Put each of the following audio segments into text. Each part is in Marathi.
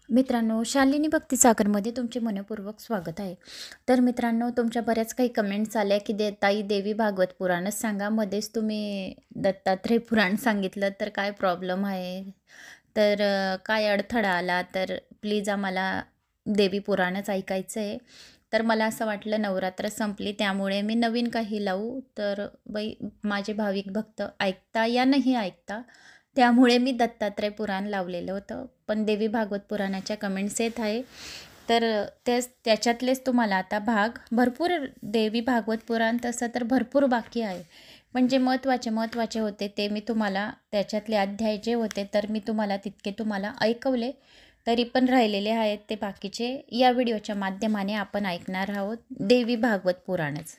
मित्रांनो, शालिनी भक्ती सागरमध्ये तुमचे मनःपूर्वक स्वागत आहे. तर मित्रांनो, तुमच्या बऱ्याच काही कमेंट्स आल्या की ताई देवी भागवत पुराणच सांगा. मध्येच तुम्ही दत्तात्रय पुराण सांगितलं, तर काय प्रॉब्लेम आहे? तर काय अडथळा आला तर प्लीज आम्हाला देवी पुराणच ऐकायचं आहे. तर मला असं वाटलं नवरात्र संपली त्यामुळे मी नवीन काही लावू, तर माझे भाविक भक्त ऐकता या नाही ऐकता, त्यामुळे मी दत्तात्रय पुराण लावलेलं होतं. पण देवी भागवत पुराणाच्या कमेंट्स येत आहे, तर त्याच्यातलेच तुम्हाला आता भाग भरपूर. देवी भागवत पुराण तसं तर भरपूर बाकी आहे, पण जे महत्त्वाचे होते ते मी तुम्हाला, त्याच्यातले अध्याय जे होते तर मी तुम्हाला तितके तुम्हाला ऐकवले. तरी पण राहिलेले आहेत ते बाकीचे या व्हिडिओच्या माध्यमाने आपण ऐकणार आहोत देवी भागवत पुराणच.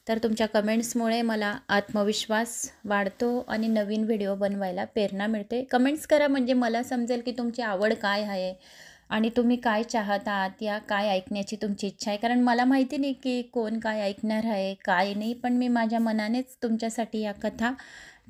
तर तुमच्या कमेंट्समुळे मला आत्मविश्वास वाढतो आणि नवीन व्हिडिओ बनवायला प्रेरणा मिळते. कमेंट्स करा म्हणजे मला समजेल की तुमची आवड काय आहे आणि तुम्ही काय चाहत आहात या काय ऐकण्याची तुमची इच्छा आहे. कारण मला माहिती नाही की कोण काय ऐकणार आहे काय नाही, पण मी माझ्या मनानेच तुमच्यासाठी या कथा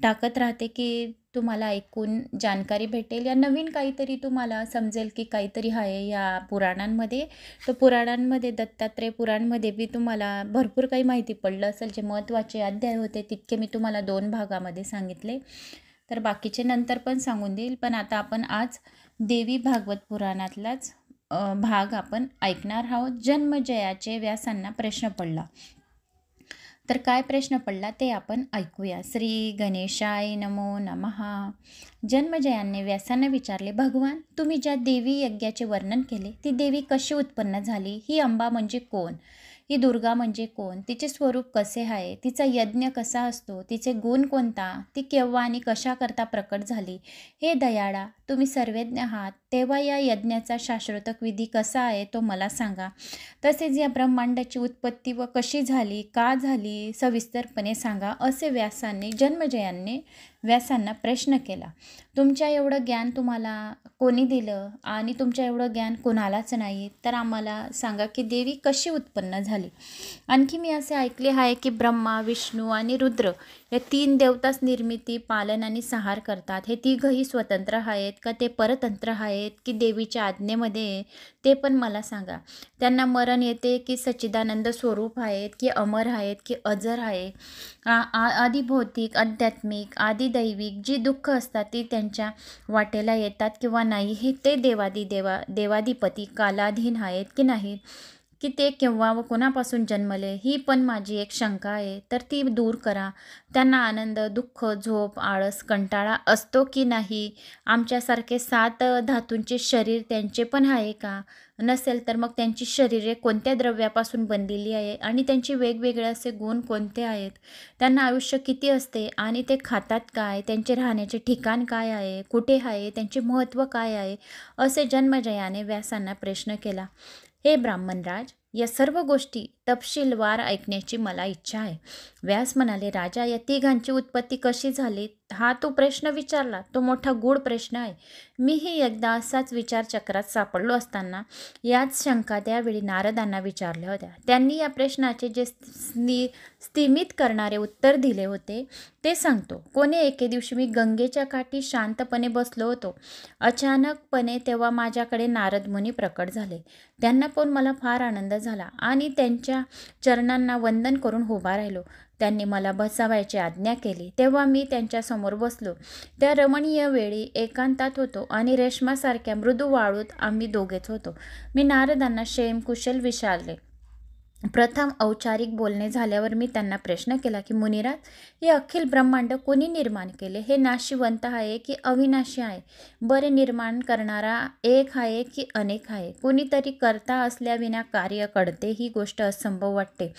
टाकत राहते की तुम्हाला ऐकून जानकारी भेटेल या नवीन काहीतरी तुम्हाला समजेल की काहीतरी आहे या पुराणांमध्ये. तर पुराणांमध्ये दत्तात्रय पुराणमध्ये बी तुम्हाला भरपूर काही माहिती पडलं असेल. जे महत्त्वाचे अध्याय होते तितके मी तुम्हाला 2 भागामध्ये सांगितले, तर बाकीचे नंतर पण सांगून देईल. पण आता आपण आज देवी भागवत पुराणातलाच भाग आपण ऐकणार आहोत. जन्मजयाचे व्यासांना प्रश्न पडला. तर काय प्रश्न पडला ते आपण ऐकूया. श्री गणेशाय नमो नमः. जन्मजयांनी व्यासांना विचारले, भगवान, तुम्ही ज्या देवी यज्ञाचे वर्णन केले ती देवी कशी उत्पन्न झाली? ही अंबा म्हणजे कोण? ही दुर्गा म्हणजे कोण? तिचे स्वरूप कसे आहे? तिचा यज्ञ कसा असतो? तिचे गुण कोणता? ती केव्हा आणि कशा करता प्रकट झाली? हे दयाळा, तुम्ही सर्वज्ञ आहात, तेव्हा या यज्ञाचा शास्त्रोक्त विधी कसा आहे तो मला सांगा. तसेच या ब्रह्मांडाची उत्पत्ती व कशी झाली, का झाली, सविस्तरपणे सांगा, असे जन्मजयांनी व्यासांना प्रश्न केला. तुमच्या एवढं ज्ञान तुम्हाला कोणी दिलं आणि तुमच्या एवढं ज्ञान कोणालाच नाही, तर आम्हाला सांगा की देवी कशी उत्पन्न झाली. आणखी मी असे ऐकले आहे की ब्रह्मा, विष्णू आणि रुद्र या 3 देवताच निर्मिती, पालन आणि संहार करतात. हे तिघही स्वतंत्र आहेत का ते परतंत्र आहेत की देवीच्या आज्ञेमध्ये? ते पण मला सांगा. त्यांना मरण येते की सच्चिदानंद स्वरूप आहेत की अमर आहेत की अजर आहे? आदिभौतिक, आध्यात्मिक, आदिदैविक जी दुःख असतात ती त्यांच्या वाटेला येतात किंवा नाही? हे ते देवाधिपती कालाधीन आहेत की नाही? की ते केव्हा व कोणापासून जन्मले? ही पण माझी एक शंका आहे, तर ती दूर करा. त्यांना आनंद, दुःख, झोप, आळस, कंटाळा असतो की नाही? आमच्यासारखे 7 धातूंचे शरीर त्यांचे पण आहे का? नसेल तर मग त्यांची शरीरे कोणत्या द्रव्यापासून बनलेली आहे आणि त्यांचे वेगवेगळे असे गुण कोणते आहेत? त्यांना आयुष्य किती असते आणि ते खातात काय? त्यांचे राहण्याचे ठिकाण काय आहे? कुठे आहे? त्यांचे महत्त्व काय आहे? असे जन्मजयाने व्यासांना प्रश्न केला. हे ब्राह्मणराज, या सर्व गोष्टी तपशीलवार ऐकण्याची मला इच्छा आहे. व्यास म्हणाले, राजा, या तिघांची उत्पत्ती कशी झाली हा तू प्रश्न विचारला, तो मोठा गूढ प्रश्न आहे. मीही एकदा असाच विचारचक्रात सापडलो असताना याच शंका त्यावेळी नारदांना विचारल्या होत्या. त्यांनी या प्रश्नाचे जे स्तिमित करणारे उत्तर दिले होते ते सांगतो. कोणे एके दिवशी मी गंगेच्या काठी शांतपणे बसलो होतो. अचानकपणे तेव्हा माझ्याकडे नारद मुनी प्रकट झाले. त्यांना पाहून मला फार आनंद झाला आणि त्यांच्या चरणांना वंदन करून उभा राहिलो. त्यांनी मला बसावयाची आज्ञा केली. तेव्हा मी त्यांच्यासमोर बसलो. त्या रमणीय वेळी एकांतात होतो आणि रेशमासारख्या मृदू वाळूत आम्ही दोघेच होतो. मी नारदांना क्षेमकुशल विचारले. प्रथम औपचारिक बोलणे झाल्यावर मी त्यांना प्रश्न केला की मुनिराज, हे अखिल ब्रह्मांड कोणी निर्माण केले? हे नाशिवंत आहे की अविनाशी आहे? बरे निर्माण करणारा एक आहे की अनेक आहे? कुणीतरी करता असल्याविना कार्य घडते ही गोष्ट असंभव वाटते.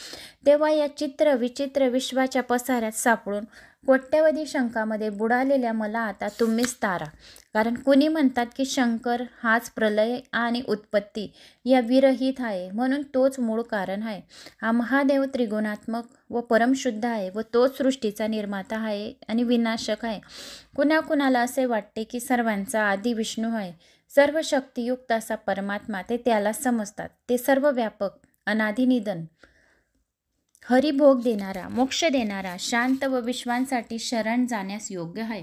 तेव्हा या चित्र विचित्र विश्वाच्या पसाऱ्यात सापडून कोट्यवधी शंकामध्ये बुडालेल्या मला आता तुम्हीच तारा. कारण कुणी म्हणतात की शंकर हाच प्रलय आणि उत्पत्ती या विरहित आहे, म्हणून तोच मूळ कारण आहे. हा महादेव त्रिगुणात्मक व परमशुद्ध आहे व तोच सृष्टीचा निर्माता आहे आणि विनाशक आहे. कुणाकुणाला असे वाटते की सर्वांचा आदी विष्णू आहे. सर्व शक्तियुक्त असा परमात्मा ते त्याला समजतात. ते सर्व व्यापक, अनादिनिधन, हरिभोग देणारा, मोक्ष देणारा, शांत व विश्वांसाठी शरण जाण्यास योग्य आहे.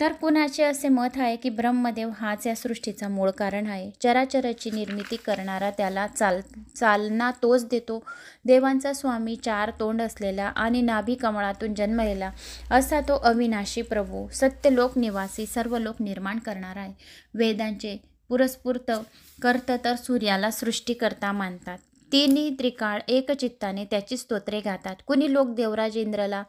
तर कुणाचे असे मत आहे की ब्रह्मदेव हाच या सृष्टीचा मूळ कारण आहे. चराचराची निर्मिती करणारा, त्याला चालना तोच देतो. देवांचा स्वामी, 4 तोंड असलेला आणि नाभी कमळातून जन्मलेला असा तो अविनाशी प्रभू, सत्यलोक निवासी, सर्व लोक निर्माण करणारा आहे. वेदांचे पुरस्फूर्त कर्त तर सूर्याला सृष्टीकर्ता मानतात. तिन्ही त्रिकाळ एकचित्ताने त्याची स्तोत्रे गातात. कुणी लोक देवराज इंद्रला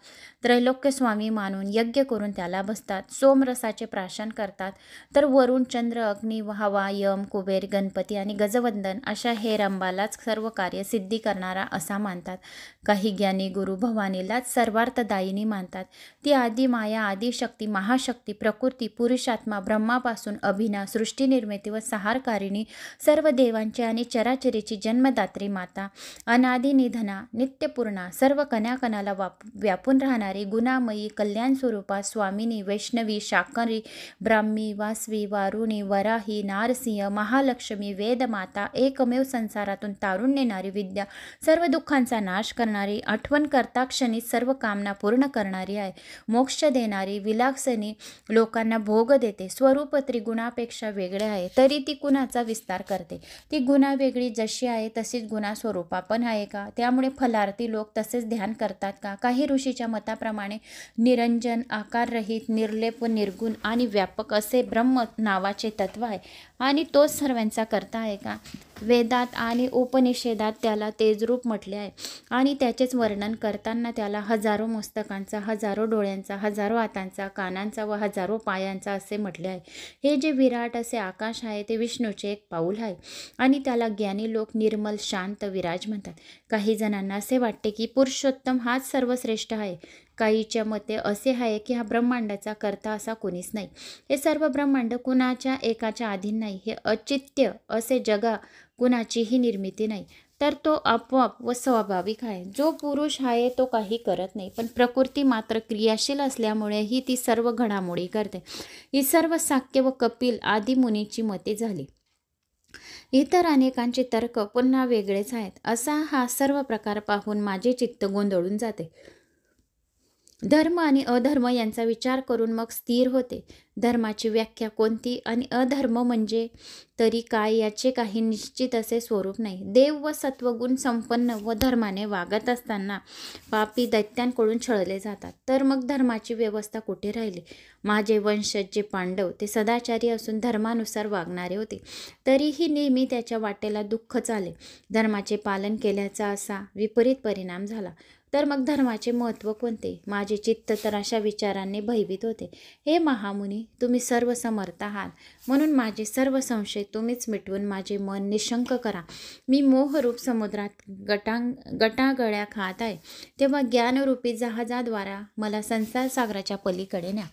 त्रैलोक्य स्वामी मानून यज्ञ करून त्याला बसतात. सोमरसाचे प्राशन करतात. तर वरुण, चंद्र, अग्नी, हवा, यम, कुबेर, गणपती आणि गजवंदन अशा हेरंबालाच सर्व कार्य सिद्धी करणारा असा मानतात. काही ज्ञानी गुरु भवानीलाच सर्वार्थदायिनी मानतात. ती आदी माया, आदी शक्ती, महाशक्ती, प्रकृती, पुरुषात्मा, ब्रह्मापासून अभिना, सृष्टीनिर्मिती व सहारकारिणी, सर्व देवांची आणि चराचरीची जन्मदात्री माता, अनादि निधना, नित्यपूर्णा, सर्व कणाकणाला व्यापून राहणारी, गुणामयी, कल्याण स्वरूपा, स्वामिनी, वैष्णवी, शाकरी, ब्राह्मी, वासवी, वारुणी, वराही, नारसिंह, महालक्ष्मी, वेदमाता, एकमेव संसारातून तारून नेणारी विद्या, सर्व दुःखांचा नाश करणारी, आठवण करता क्षणी सर्व कामना पूर्ण करणारी आहे. मोक्ष देणारी, विलासनी, लोकांना भोग देते. स्वरूप त्रिगुणापेक्षा वेगळे आहे, तरी ती गुणाचा विस्तार करते. ती गुणा वेगळी जशी आहे तशीच गुणा स्वरूपा पण आहे का? त्यामुळे फलार्थी लोक तसेच ध्यान करतात का? काही ऋषीच्या मताप्रमाणे निरंजन, आकाररहित, निर्लेप व निर्गुण आणि व्यापक असे ब्रह्म नावाचे तत्व आहे आणि तोच सर्वांचा करता आहे का? वेदात आणि उपनिषेधात त्याला तेजरूप म्हटले आहे आणि त्याचेच वर्णन करताना त्याला हजारो मस्तकांचा, हजारो डोळ्यांचा, हजारो हातांचा, कानांचा व हजारो पायांचा असे म्हटले आहे. हे जे विराट असे आकाश आहे ते विष्णूचे एक पाऊल आहे आणि त्याला ज्ञानी लोक निर्मल, शांत, विराज म्हणतात. काही जणांना असे वाटते की पुरुषोत्तम हाच सर्वश्रेष्ठ आहे. काहीच्या मते असे आहे की हा ब्रह्मांडाचा करता असा कोणीच नाही. हे सर्व ब्रह्मांड कुणाच्या एकाच्या अधीन नाही. हे अचित्य असे जगा कुणाचीही निर्मिती नाही, तर तो आपोआप व स्वाभाविक आहे. जो पुरुष आहे तो काही करत नाही, पण प्रकृती मात्र क्रियाशील असल्यामुळे ही ती सर्व घडामोडी करते. ही सर्व साक्य व कपिल आदी मुनीची मते झाली. इतर अनेकांचे तर्क पुन्हा वेगळेच आहेत. असा हा सर्व प्रकार पाहून माझे चित्त गोंधळून जाते. धर्म आणि अधर्म यांचा विचार करून मग स्थिर होते. धर्माची व्याख्या कोणती आणि अधर्म म्हणजे तरी काय याचे काही निश्चित असे स्वरूप नाही. देव व सत्वगुण संपन्न व धर्माने वागत असताना पापी दैत्यांकडून छळले जातात, तर मग धर्माची व्यवस्था कुठे राहिली? माझे वंशज जे पांडव ते सदाचारी असून धर्मानुसार वागणारे होते, तरीही नेहमी त्याच्या वाटेला दुःखच आले. धर्माचे पालन केल्याचा असा विपरीत परिणाम झाला, तर मग धर्माचे महत्त्व कोणते? माझे चित्त तर अशा विचारांनी भयभीत होते. हे महामुनी, तुम्ही सर्व समर्थ आहात, म्हणून माझे सर्व संशय तुम्हीच मिटवून माझे मन निशंक करा. मी मोहरूप समुद्रात गटागळ्या खात आहे, तेव्हा ज्ञानरूपी जहाजाद्वारा मला संसार सागराच्या पलीकडे न्या.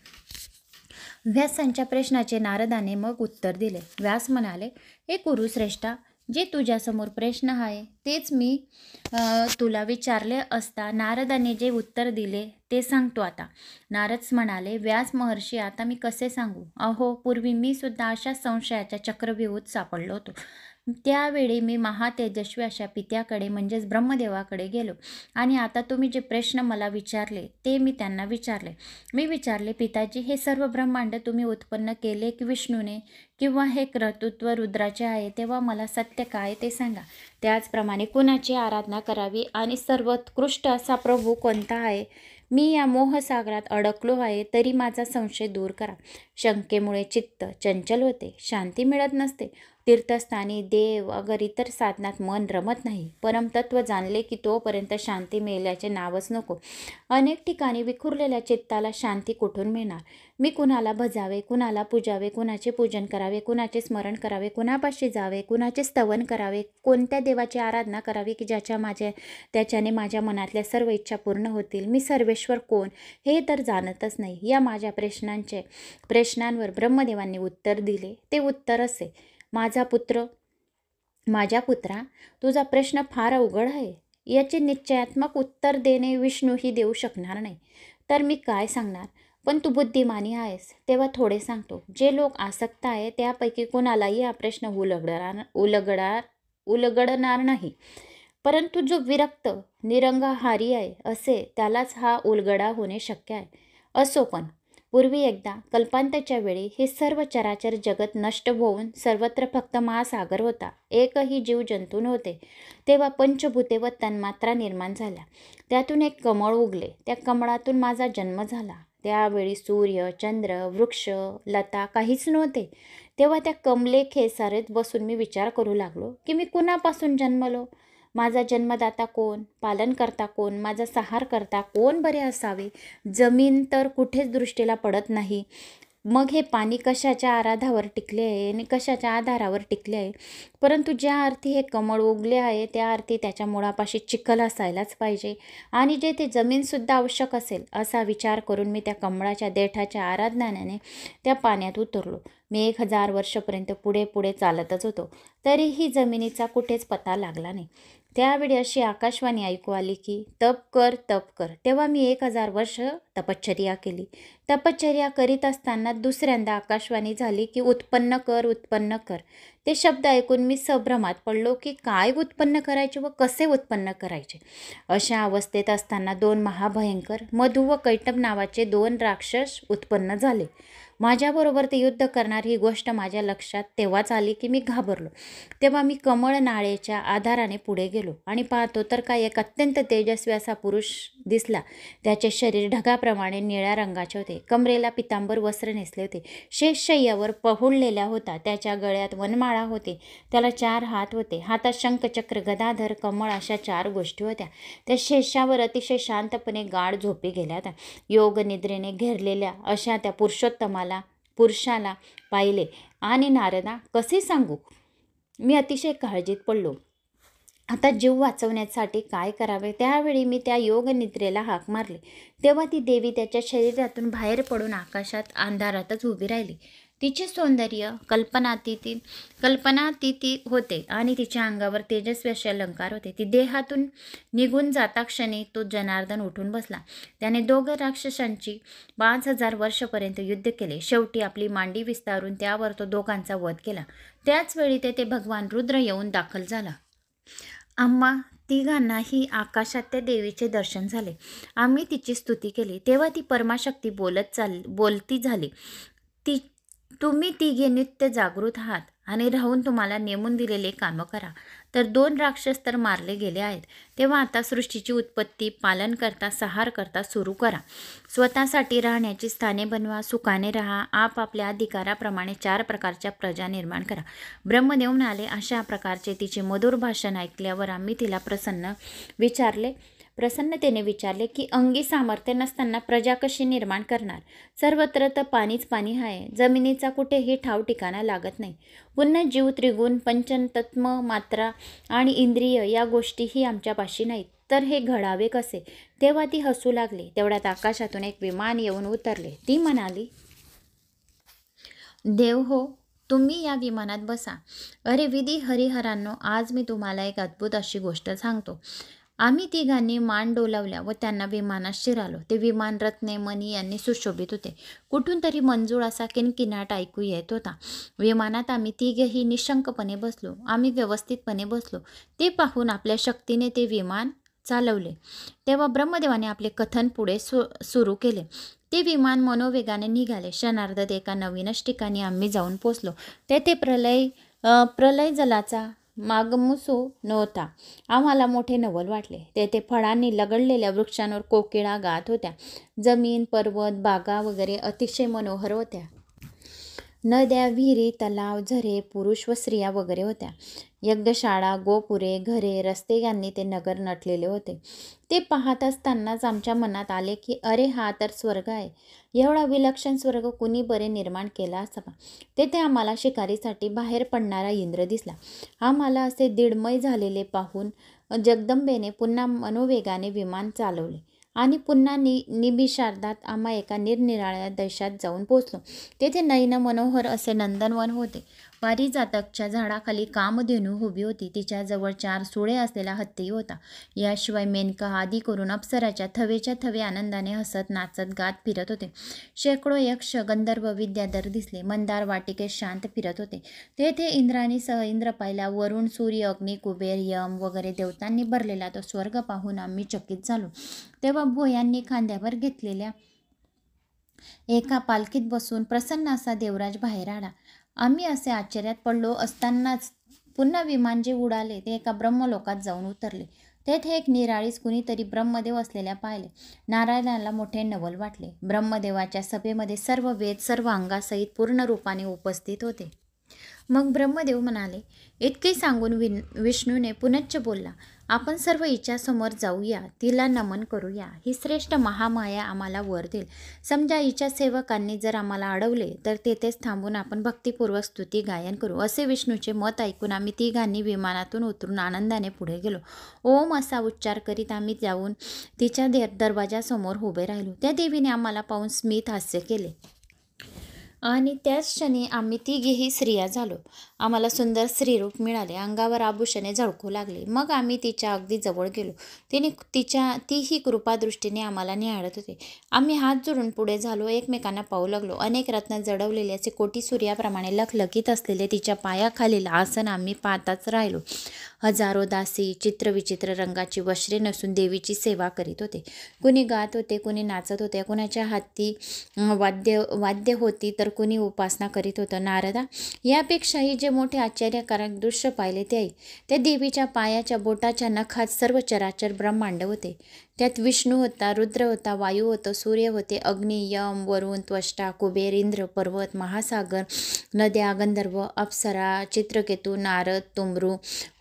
व्यासांच्या प्रश्नाचे नारदाने मग उत्तर दिले. व्यास म्हणाले, हे कुरुश्रेष्ठा, जे तुझ्यासमोर प्रश्न आहे तेच मी तुला विचारले असता नारदाने जे उत्तर दिले ते सांगतो आता. नारद म्हणाले, व्यास महर्षी, आता मी कसे सांगू? अहो, पूर्वी मी सुद्धा अशा संशयाच्या चक्रव्यूहात सापडलो होतो. त्यावेळी मी महातेजस्वी अशा पित्याकडे म्हणजेच ब्रह्मदेवाकडे गेलो आणि आता तुम्ही जे प्रश्न मला विचारले ते मी त्यांना विचारले. मी विचारले, पिताजी, हे सर्व ब्रह्मांड तुम्ही उत्पन्न केले की विष्णूने, किंवा हे कर्तृत्व रुद्राचे आहे? तेव्हा मला सत्य काय ते सांगा. त्याचप्रमाणे कुणाची आराधना करावी आणि सर्वोत्कृष्ट असा प्रभू कोणता आहे? मी या मोहसागरात अडकलो आहे, तरी माझा संशय दूर करा. शंकेमुळे चित्त चंचल होते, शांती मिळत नसते. तीर्थस्थानी, देव अगर इतर साधनात मन रमत नाही. परमतत्व जाणले की तोपर्यंत शांती मिळाल्याचे नावच नको. अनेक ठिकाणी विखुरलेल्या चित्ताला शांती कुठून मिळणार? मी कुणाला भजावे, कुणाला पूजावे, कुणाचे पूजन करावे, कुणाचे स्मरण करावे, कुणापाशी जावे, कुणाचे स्तवन करावे, कोणत्या देवाची आराधना करावी की त्याच्याने माझ्या मनातल्या सर्व इच्छा पूर्ण होतील? मी सर्वेश्वर कोण हे तर जाणतच नाही. या माझ्या प्रश्नांवर ब्रह्मदेवांनी उत्तर दिले. ते उत्तर असे, माझ्या पुत्रा, तुझा प्रश्न फार अवघड आहे. याचे निश्चयात्मक उत्तर देणे विष्णूही देऊ शकणार नाही, तर मी काय सांगणार? पण तू बुद्धिमानी आहेस, तेव्हा थोडे सांगतो. जे लोक आसक्त आहे त्यापैकी कोणालाही हा प्रश्न उलगडणार नाही, परंतु जो विरक्त, निरंगाहारी आहे असे त्यालाच हा उलगडा होणे शक्य आहे. असो, पण पूर्वी एकदा कल्पांताच्या वेळी हे सर्व चराचर जगत नष्ट होऊन सर्वत्र फक्त महासागर होता, एकही जीवजंतू नव्हते. तेव्हा पंचभूते व तन्मात्रा निर्माण झाल्या. त्यातून एक कमळ उगले. त्या कमळातून माझा जन्म झाला. त्यावेळी सूर्य, चंद्र, वृक्ष, लता काहीच नव्हते. तेव्हा त्या कमले खेसारीत बसून मी विचार करू लागलो की मी कुणापासून जन्मलो, माझा जन्मदाता कोण, पालनकर्ता कोण, माझा सहारकर्ता कोण बरे असावे. जमीन तर कुठेच दृष्टीला पडत नाही. मग हे पाणी कशाच्या आराधावर टिकले आहे आणि कशाच्या आधारावर टिकले आहे. परंतु ज्या अर्थी हे कमळ उगले आहे त्या अर्थी त्याच्या मुळापाशी चिखल असायलाच पाहिजे आणि जे ते जमीनसुद्धा आवश्यक असेल असा विचार करून मी त्या कमळाच्या देठाच्या आराधनाने त्या पाण्यात उतरलो. मी 1000 वर्षापर्यंत पुढे पुढे चालतच होतो, तरीही जमिनीचा कुठेच पत्ता लागला नाही. त्यावेळी अशी आकाशवाणी ऐकू आली की तप कर, तप कर. तेव्हा मी 1000 वर्ष तपश्चर्या केली. तपश्चर्या करीत असताना दुसऱ्यांदा आकाशवाणी झाली की उत्पन्न कर, उत्पन्न कर. ते शब्द ऐकून मी संभ्रमात पडलो की काय उत्पन्न करायचे व कसे उत्पन्न करायचे. अशा अवस्थेत असताना 2 महाभयंकर मधु व कैटभ नावाचे 2 राक्षस उत्पन्न झाले. माझ्याबरोबर ते युद्ध करणार ही गोष्ट माझ्या लक्षात तेव्हाच आली की मी घाबरलो. तेव्हा मी कमळ नाळेच्या आधाराने पुढे गेलो आणि पाहतो तर काय एक अत्यंत तेजस्वी असा पुरुष दिसला. त्याचे शरीर ढगाप्रमाणे निळ्या रंगाचे होते. कमरेला पितांबर वस्त्र नेसले होते. शेषशय्यावर पहुडलेला होता. त्याच्या गळ्यात वनमाळा होते. त्याला 4 हात होते. हातात शंख, चक्र, गदाधर, कमळ अशा 4 गोष्टी होत्या. त्या शेषावर अतिशय शांतपणे गाढ झोपी गेल्या होत्या. योग निद्रेने घेरलेल्या अशा त्या पुरुषाला पाहिले आणि नारदा कसे सांगू, मी अतिशय काळजीत पडलो. आता जीव वाचवण्यासाठी काय करावे. त्यावेळी मी त्या योग निद्रेला हाक मारली. तेव्हा ती देवी त्याच्या शरीरातून बाहेर पडून आकाशात अंधारातच उभी राहिली. तिचे सौंदर्य कल्पनातीत होते आणि तिच्या अंगावर तेजस्वी असे अलंकार होते. ती देहातून निघून जाता क्षणी तो जनार्दन उठून बसला. त्याने 2 राक्षसांची 5000 वर्षापर्यंत युद्ध केले. शेवटी आपली मांडी विस्तारून त्यावर तो दोघांचा वध केला. त्याच वेळी तेथे भगवान रुद्र येऊन दाखल झाला. आम्हा तिघांनाही आकाशात त्या देवीचे दर्शन झाले. आम्ही तिची स्तुती केली. तेव्हा ती परमाशक्ती बोलती झाली. तुम्ही तिघे नित्य जागृत आहात आणि राहून तुम्हाला नेमून दिलेले कामं करा. तर 2 राक्षस तर मारले गेले आहेत. तेव्हा आता सृष्टीची उत्पत्ती, पालन करता, सहार करता सुरू करा. स्वतःसाठी राहण्याची स्थाने बनवा. सुखाने राहा. आपापल्या अधिकाराप्रमाणे 4 प्रकारच्या प्रजा निर्माण करा. ब्रह्मदेव म्हणाले. अशा प्रकारचे तिचे मधुर भाषण ऐकल्यावर आम्ही तिला प्रसन्नतेने विचारले की अंगी सामर्थ्य नसताना प्रजा कशी निर्माण करणार. सर्वत्र तर पाणीच पाणी आहे. जमिनीचा कुठेही ठाव ठिकाणा लागत नाही. पुन्हा जीव, त्रिगुण, पंचतत्व, मात्रा आणि इंद्रिय या गोष्टीही आमच्यापाशी नाहीत. तर हे घडावे कसे. तेव्हा ती हसू लागली. तेवढ्यात आकाशातून एक विमान येऊन उतरले. ती म्हणाली, देव हो, तुम्ही या विमानात बसा. अरे विधी हरिहरांनो, आज मी तुम्हाला एक अद्भुत अशी गोष्ट सांगतो. आम्ही तिघांनी मान डोलावल्या व त्यांना विमानात शिरालो. ते विमान रत्ने, मणी यांनी सुशोभित होते. कुठून तरी मंजूळ असा किणकिणाट ऐकू येत होता. विमानात आम्ही तिघेही निशंकपणे बसलो. आम्ही व्यवस्थितपणे बसलो. ते पाहून आपल्या शक्तीने ते विमान चालवले. तेव्हा ब्रह्मदेवाने आपले कथन पुढे सुरू केले. ते विमान मनोवेगाने निघाले. क्षणार्धात एका नवीनच ठिकाणी आम्ही जाऊन पोचलो. तेथे प्रलय जलाचा मागमुसू नव्हता. आम्हाला मोठे नवल वाटले. तेथे फळांनी लगडलेल्या वृक्षांवर कोकिळा गात होत्या. जमीन, पर्वत, बागा वगैरे अतिशय मनोहर होत्या. नद्या, विहिरी, तलाव, झरे, पुरुष व स्त्रिया वगैरे होत्या. यज्ञशाळा, गोपुरे, घरे, रस्ते यांनी ते नगर नटलेले होते. ते पाहत असतानाच आमच्या मनात आले की अरे, हा तर स्वर्ग आहे. एवढा विलक्षण स्वर्ग कुणी बरे निर्माण केला असावा. तेथे आम्हाला शिकारीसाठी बाहेर पडणारा इंद्र दिसला. आम्हाला असे दीडमय झालेले पाहून जगदंबेने पुन्हा मनोवेगाने विमान चालवले आणि पुन्हा निमिषार्धात आम्हा एका निरनिराळ्या देशात जाऊन पोचलो. तेथे नयन मनोहर असे नंदनवन होते. पारिजातकच्या झाडाखाली कामधेनू उभी होती. तिच्याजवळ 4 सुळे असलेला हत्ती होता. याशिवाय मेनका आदी करून अप्सराच्या थवेच्या थवे आनंदाने हसत, नाचत, गात फिरत होते. शेकडो यक्ष, गंधर्व, विद्याधर दिसले. मंदार वाटिकेत शांत फिरत होते. तेथे इंद्राणीसह इंद्र पाहिला. वरुण, सूर्य, अग्नी, कुबेर, यम वगैरे देवतांनी भरलेला तो स्वर्ग पाहून आम्ही चकित झालो. तेव्हा भोयांनी खांद्यावर घेतलेल्या एका पालखीत बसून प्रसन्न असा देवराज बाहेर आला. आम्ही असे आश्चर्यात पडलो असतानाच पुन्हा विमान जे उडाले ते एका ब्रह्मलोकात जाऊन उतरले. तेथे एक निराळीच कुणीतरी ब्रह्मदेव असलेल्या पाहिले. नारायणाला मोठे नवल वाटले. ब्रह्मदेवाच्या सभेमध्ये सर्व वेद सर्व अंगासहित पूर्ण रूपाने उपस्थित होते. मग ब्रह्मदेव म्हणाले, इतके सांगून विष्णूने पुनश्च बोलला, आपण सर्व हिच्यासमोर जाऊया, तिला नमन करूया. ही श्रेष्ठ महामाया आम्हाला वर देईल. समजा हिच्या सेवकांनी जर आम्हाला अडवले तर तेथेच थांबून आपण भक्तिपूर्वक स्तुती गायन करू. असे विष्णूचे मत ऐकून आम्ही तिघांनी विमानातून उतरून आनंदाने पुढे गेलो. ओम असा उच्चार करीत आम्ही जाऊन तिच्या दरवाजासमोर उभे राहिलो. त्या देवीने आम्हाला पाहून स्मित हास्य केले आणि त्याच क्षणी आम्ही तिघेही स्त्रिया झालो. आम्हाला सुंदर स्त्रीरूप मिळाले. अंगावर आभूषणे झळकू लागली. मग आम्ही तिच्या अगदी जवळ गेलो. तीही कृपादृष्टीने आम्हाला निहाळत होते. आम्ही हात जोडून पुढे झालो. एकमेकांना पाहू लागलो. अनेक रत्न जडवलेले असे कोटी सूर्याप्रमाणे लखलखीत असलेले तिच्या पायाखालील आसन आम्ही पाहताच राहिलो. हजारो दासी चित्रविचित्र रंगाची वस्त्रे नसून देवीची सेवा करीत होते. कुणी गात होते, कुणी नाचत होते, कुणाच्या हाती वाद्य होती तर कुणी उपासना करीत होतं. नारदा, यापेक्षाही जे मोठे आश्चर्यकारक दृश्य पाहिले ते त्या देवीच्या पायाच्या बोटाच्या नखात सर्व चराचर ब्रह्मांड होते. त्यात विष्णू होता, रुद्र होता, वायू होतं, सूर्य होते, अग्नी, यम, वरुण, त्वष्टा, कुबेर, इंद्र, पर्वत, महासागर, नद्या, गंधर्व, अप्सरा, चित्रकेतू, नारद, तुमरू,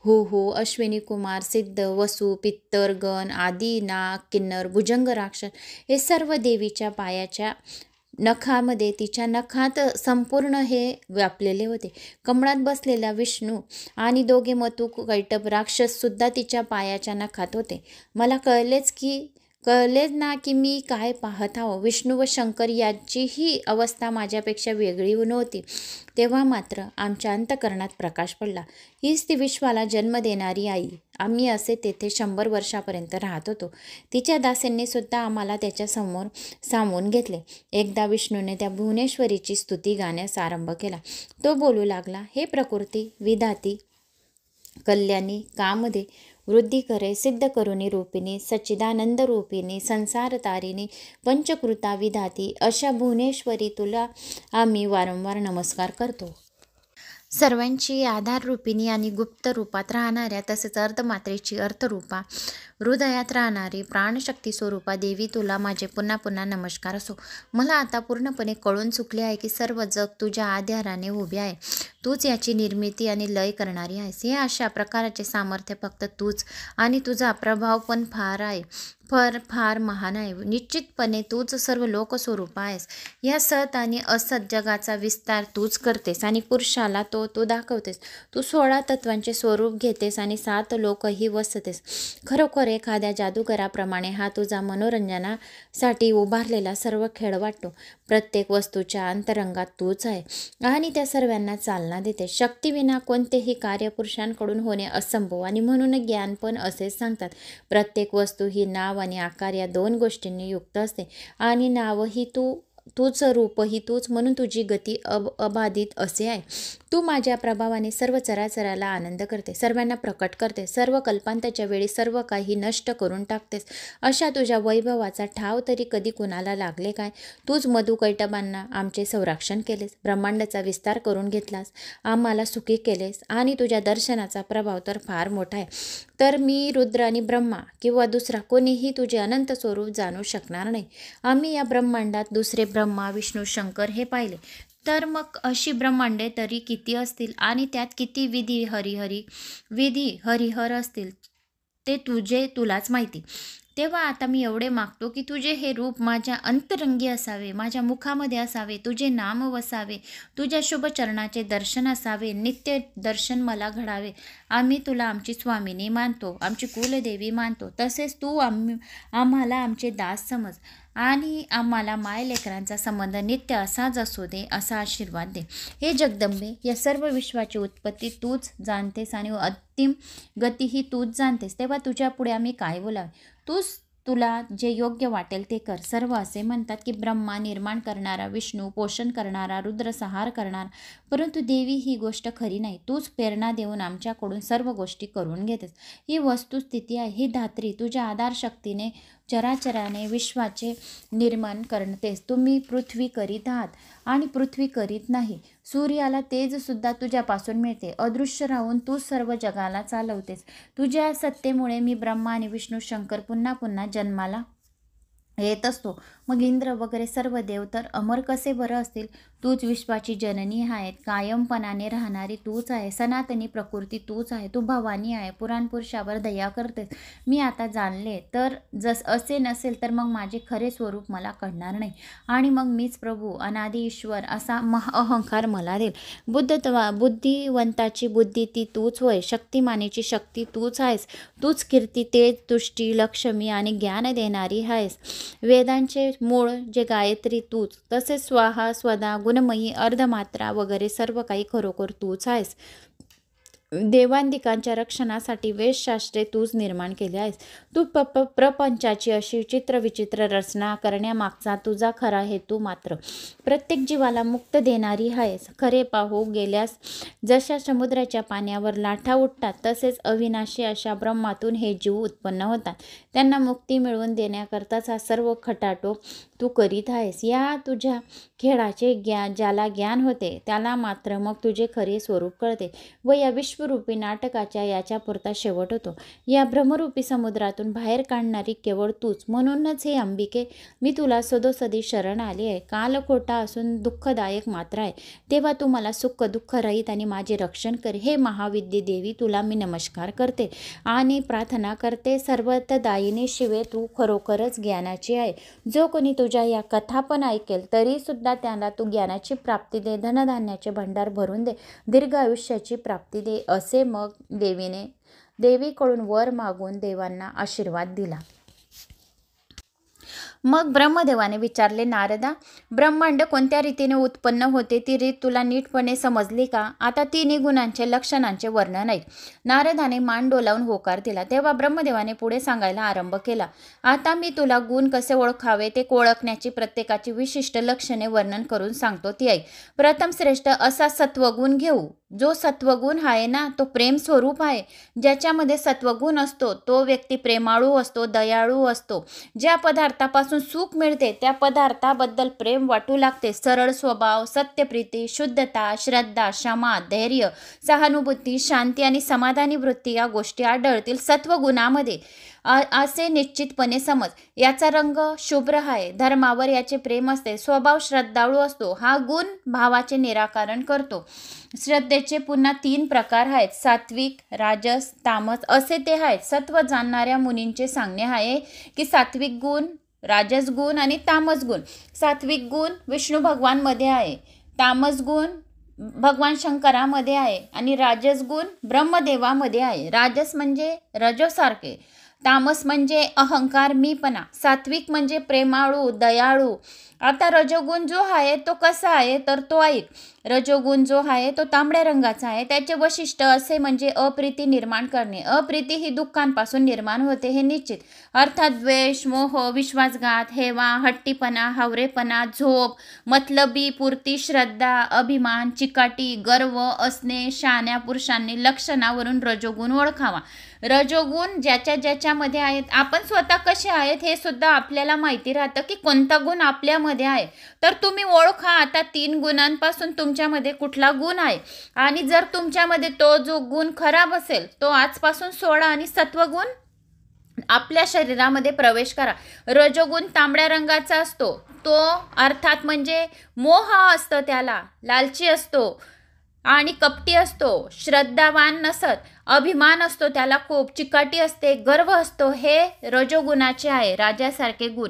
हू, अश्विनी कुमार, सिद्ध, वसु, पित्तर, गण, आदी, नाग, किन्नर, भुजंग राक्षस हे सर्व देवीच्या पायाच्या नखामध्ये तिच्या नखात संपूर्ण हे व्यापलेले होते. कमळात बसलेला विष्णू आणि दोघे मतुक कैटभ राक्षस सुद्धा तिच्या पायाच्या नखात होते. मला कळलेच ना की मी काय पाहत आहो. विष्णू व शंकर याचीही अवस्था माझ्यापेक्षा वेगळी नव्हती. तेव्हा मात्र आमच्या अंतःकरणात प्रकाश पडला. हीच ती विश्वाला जन्म देणारी आई. आम्ही असे तेथे 100 वर्षापर्यंत राहत होतो. तिच्या दासींनी सुद्धा आम्हाला त्याच्या समोर सामावून घेतले. एकदा विष्णूने त्या भुवनेश्वरीची स्तुती गाण्यास आरंभ केला. तो बोलू लागला, हे प्रकृती विधाती, कल्याणी, कामदे, वृद्धी करे, सिद्ध करुणी रूपिणी, सच्चिदानंद रूपिणी, संसार तारिणी, पंचकृता विधाती, अशा भुवनेश्वरी तुला आम्ही वारंवार नमस्कार करतो. सर्वांची आधार रूपिणी आणि गुप्त रूपात राहणाऱ्या तसेच अर्धमात्रेची अर्थरूपा, हृदयात राहणारी प्राणशक्ती स्वरूपा देवी, तुला माझे पुन्हा पुन्हा नमस्कार असो. मला आता पूर्णपणे कळून चुकले आहे की सर्व जग तुझ्या आधाराने उभे आहे. तूच याची निर्मिती आणि लय करणारी आहेस. हे अशा प्रकारचे सामर्थ्य फक्त तूच आणि तुझा प्रभाव पण फार महान आहे. निश्चितपणे तूच सर्व लोकस्वरूप आहेस. या सत आणि असत जगाचा विस्तार तूच करतेस आणि पुरुषाला तू दाखवतेस. तू 16 तत्वांचे स्वरूप घेतेस आणि 7 लोकही वसतेस. खरोखर एखाद्या जादूगराप्रमाणे हा तुझा मनोरंजनासाठी उभारलेला सर्व खेळ वाटतो. प्रत्येक वस्तूच्या अंतरंगात तूच आहे आणि त्या सर्वांना चालना देते. शक्तीविना कोणतेही कार्य पुरुषांकडून होणे असंभव आणि म्हणून ज्ञान पण असेच सांगतात. प्रत्येक वस्तू ही नाव आणि आकार या 2 गोष्टींनी युक्त असते आणि नावही तूच, रूपही तूच, म्हणून तुझी गती अबाधित असे आहे. तू माझ्या प्रभावाने सर्व चराचराला आनंद करते, सर्वांना प्रकट करते, सर्व कल्पांताच्या वेळी सर्व काही नष्ट करून टाकतेस. अशा तुझ्या वैभवाचा ठाव तरी कधी कुणाला लागले काय? तूच मधुकैटभांना आमचे संरक्षण केलेस, ब्रह्मांडाचा विस्तार करून घेतलास, आम्हाला सुखी केलेस आणि तुझ्या दर्शनाचा प्रभाव तर फार मोठा आहे. तर मी, रुद्र आणि ब्रह्मा किंवा दुसरा कोणीही तुझे अनंत स्वरूप जाणू शकणार नाही. आम्ही या ब्रह्मांडात दुसरे ब्रह्मा, विष्णू, शंकर हे पाहिले. तर मग अशी ब्रह्मांडे तरी किती असतील आणि त्यात किती विधी हरिहर असतील ते तुलाच माहिती. तेव्हा आता मी एवढे मागतो की तुझे हे रूप माझ्या अंतरंगी असावे, माझ्या मुखामध्ये असावे, तुझे नाम वसावे, तुझ्या शुभ चरणाचे दर्शन असावे, नित्य दर्शन मला घडावे. आम्ही तुला आमची स्वामिनी मानतो, आमची कुलदेवी मानतो. तसेच तू आम्हाला आमचे दास समज आणि आम्हाला मायलेकरांचा संबंध नित्य असाच असू दे, असा आशीर्वाद दे. हे जगदंबे, या सर्व विश्वाची उत्पत्ती तूच जाणतेस आणि अंतिम गतीही तूच जाणतेस. तेव्हा तुझ्या पुढे आम्ही काय बोलावे? तुला जे योग्य वाटेल ते कर. सर्व असे म्हणतात की ब्रह्मा निर्माण करणारा, विष्णू पोषण करणारा, रुद्र संहार करणारा, परंतु देवी ही गोष्ट खरी नाही. तूच प्रेरणा देऊन आमच्याकडून सर्व गोष्टी करून घेतेस. ही वस्तुस्थिती आहे. ही धात्री तुझ्या आधारशक्तीने चराचराने विश्वाचे निर्माण करतेस. तुम्ही पृथ्वी करीत आहात आणि पृथ्वी करीत नाही. सूर्याला तेज सुद्धा तुझ्यापासून मिळते. अदृश्य राहून तू सर्व जगाला चालवतेस. तुझ्या सत्तेमुळे मी ब्रह्मा आणि विष्णू शंकर पुन्हा पुन्हा जन्माला येत असतो. मग इंद्र वगैरे सर्व देव तर अमर कसे बरं असतील. तूच विश्वाची जननी आहे. कायमपणाने राहणारी तूच आहे. सनातनी प्रकृती तूच आहे. तू भवानी आहे. पुराण पुरुषावर दया करतेस. मी आता जाणले. तर असे नसेल तर मग माझे खरे स्वरूप मला कळणार नाही आणि मग मीच प्रभू अनादि ईश्वर असा अहंकार मला देईल. बुद्धिवंताची बुद्धी ती तूच होय. शक्तिमानेची शक्ती तूच आहेस. तूच कीर्ती, तेज, तुष्टी, लक्ष्मी आणि ज्ञान देणारी आहेस. वेदांचे मूळ जे गायत्री तूच. तसेच स्वाहा, स्वदा, गुणमयी, अर्धमात्रा वगैरे सर्व काही खरोखर तूच आहेस. देवांदिकांच्या रक्षणासाठी वेदशास्त्रे तूच निर्माण केले आहेस. तू प्रपंचाची अशी चित्रविचित्र रचना करण्यामागचा तुझा खरा हेतू मात्र प्रत्येक जीवाला मुक्त देणारी आहेस. खरे पाहू गेल्यास जशा समुद्राच्या पाण्यावर लाटा उठतात तसेच अविनाशी अशा ब्रह्मातून हे जीव उत्पन्न होतात. त्यांना मुक्ती मिळवून देण्याकरताच हा सर्व खटाटोप तू करीत आहेस. या तुझ्या खेळाचे ज्याला ज्ञान होते त्याला मात्र मग तुझे खरे स्वरूप कळते व या विश्वरूपी नाटकाच्या याच्यापुरता शेवट होतो. या भ्रमरूपी समुद्रातून बाहेर काढणारी केवळ तूच. म्हणूनच हे अंबिके मी तुला सदोसदी शरण आली आहे. काल खोटा असून दुःखदायक मात्र आहे. तेव्हा तू मला सुख दुःख रहित आणि माझे रक्षण कर. हे महाविद्ये देवी तुला मी नमस्कार करते आणि प्रार्थना करते. सर्वतदायिनी शिवे तू खरोखरच ज्ञानाची आहे. जो कोणी तुझ्या या कथा पण ऐकेल तरी सुद्धा त्याला तू ज्ञानाची प्राप्ती दे, धनधान्याचे भंडार भरून दे, दीर्घ आयुष्याची प्राप्ती दे. असे मग देवीकडून वर मागून देवांना आशीर्वाद दिला. मग ब्रह्मदेवाने विचारले, नारदा, ब्रह्मांड कोणत्या रीतीने उत्पन्न होते ती रीत तुला नीटपणे समजली का? आता तिन्ही गुणांचे लक्षणांचे वर्णन ऐक. नारदाने मान डोलावून होकार दिला. तेव्हा ब्रह्मदेवाने पुढे सांगायला आरंभ केला. आता मी तुला गुण कसे ओळखावे ते ओळखण्याची प्रत्येकाची विशिष्ट लक्षणे वर्णन करून सांगतो ती ऐक. प्रथम श्रेष्ठ असा सत्वगुण घेऊ. जो सत्वगुण आहे ना तो प्रेम स्वरूप आहे. ज्याच्यामध्ये सत्वगुण असतो तो व्यक्ती प्रेमाळू असतो, दयाळू असतो. ज्या पदार्थापासून सुख मिळते त्या पदार्थाबद्दल प्रेम वाटू लागते. सरळ स्वभाव, सत्यप्रीती, शुद्धता, श्रद्धा, क्षमा, धैर्य, सहानुभूती, शांती आणि समाधानी वृत्ती या गोष्टी आढळतील सत्वगुणामध्ये असे निश्चितपणे समज. याचा रंग शुभ्र आहे. धर्मावर याचे प्रेम असते. स्वभाव श्रद्धाळू असतो. हा गुण भावाचे निराकरण करतो. श्रद्धेचे पुन्हा 3 प्रकार आहेत. सात्विक, राजस, तामस असे ते आहेत. सत्व जाणणाऱ्या मुनींचे सांगणे आहे की सात्विक गुण, राजस गुण आणि तामस गुण. सात्विक गुण विष्णू भगवानमध्ये आहे, तामस गुण भगवान शंकरामध्ये आहे आणि राजस गुण ब्रह्मदेवामध्ये आहे. राजस म्हणजे रजोसारखे, तामस म्हणजे अहंकार, मीपणा, सात्विक म्हणजे प्रेमाळू, दयाळू. आता रजोगुण जो आहे तो कसा आहे तर तो ऐक. रजोगुण जो आहे तो तांबड्या रंगाचा आहे. त्याचे वैशिष्ट्य असे म्हणजे अप्रीती निर्माण करणे. अप्रीती ही दुःखांपासून निर्माण होते हे निश्चित. अर्थात द्वेष, मोह, विश्वासघात, हेवा, हट्टीपणा, हावरेपणा, झोप, मतलबी पूर्ती, श्रद्धा, अभिमान, चिकाटी, गर्व असणे. शहाण्या पुरुषांनी लक्षणावरून रजोगुण ओळखावा. रजोगुण ज्याच्यामध्ये आहेत, आपण स्वतः कसे आहेत हे सुद्धा आपल्याला माहिती राहतं की कोणता गुण आपल्यामध्ये आहे. तर तुम्ही ओळखा आता 3 गुणांपासून तुमच्यामध्ये कुठला गुण आहे आणि जर तुमच्यामध्ये तो जो गुण खराब असेल तो आजपासून सोडा आणि सत्वगुण आपल्या शरीरामध्ये प्रवेश करा. रजोगुण तांबड्या रंगाचा असतो. तो अर्थात म्हणजे मोह असतो, त्याला लालची असतो आणि कपटी असतो, श्रद्धावान नसत, अभिमान असतो त्याला खूप, चिकाटी असते, गर्व असतो. हे रजोगुणाचे आहे, राजासारखे गुण.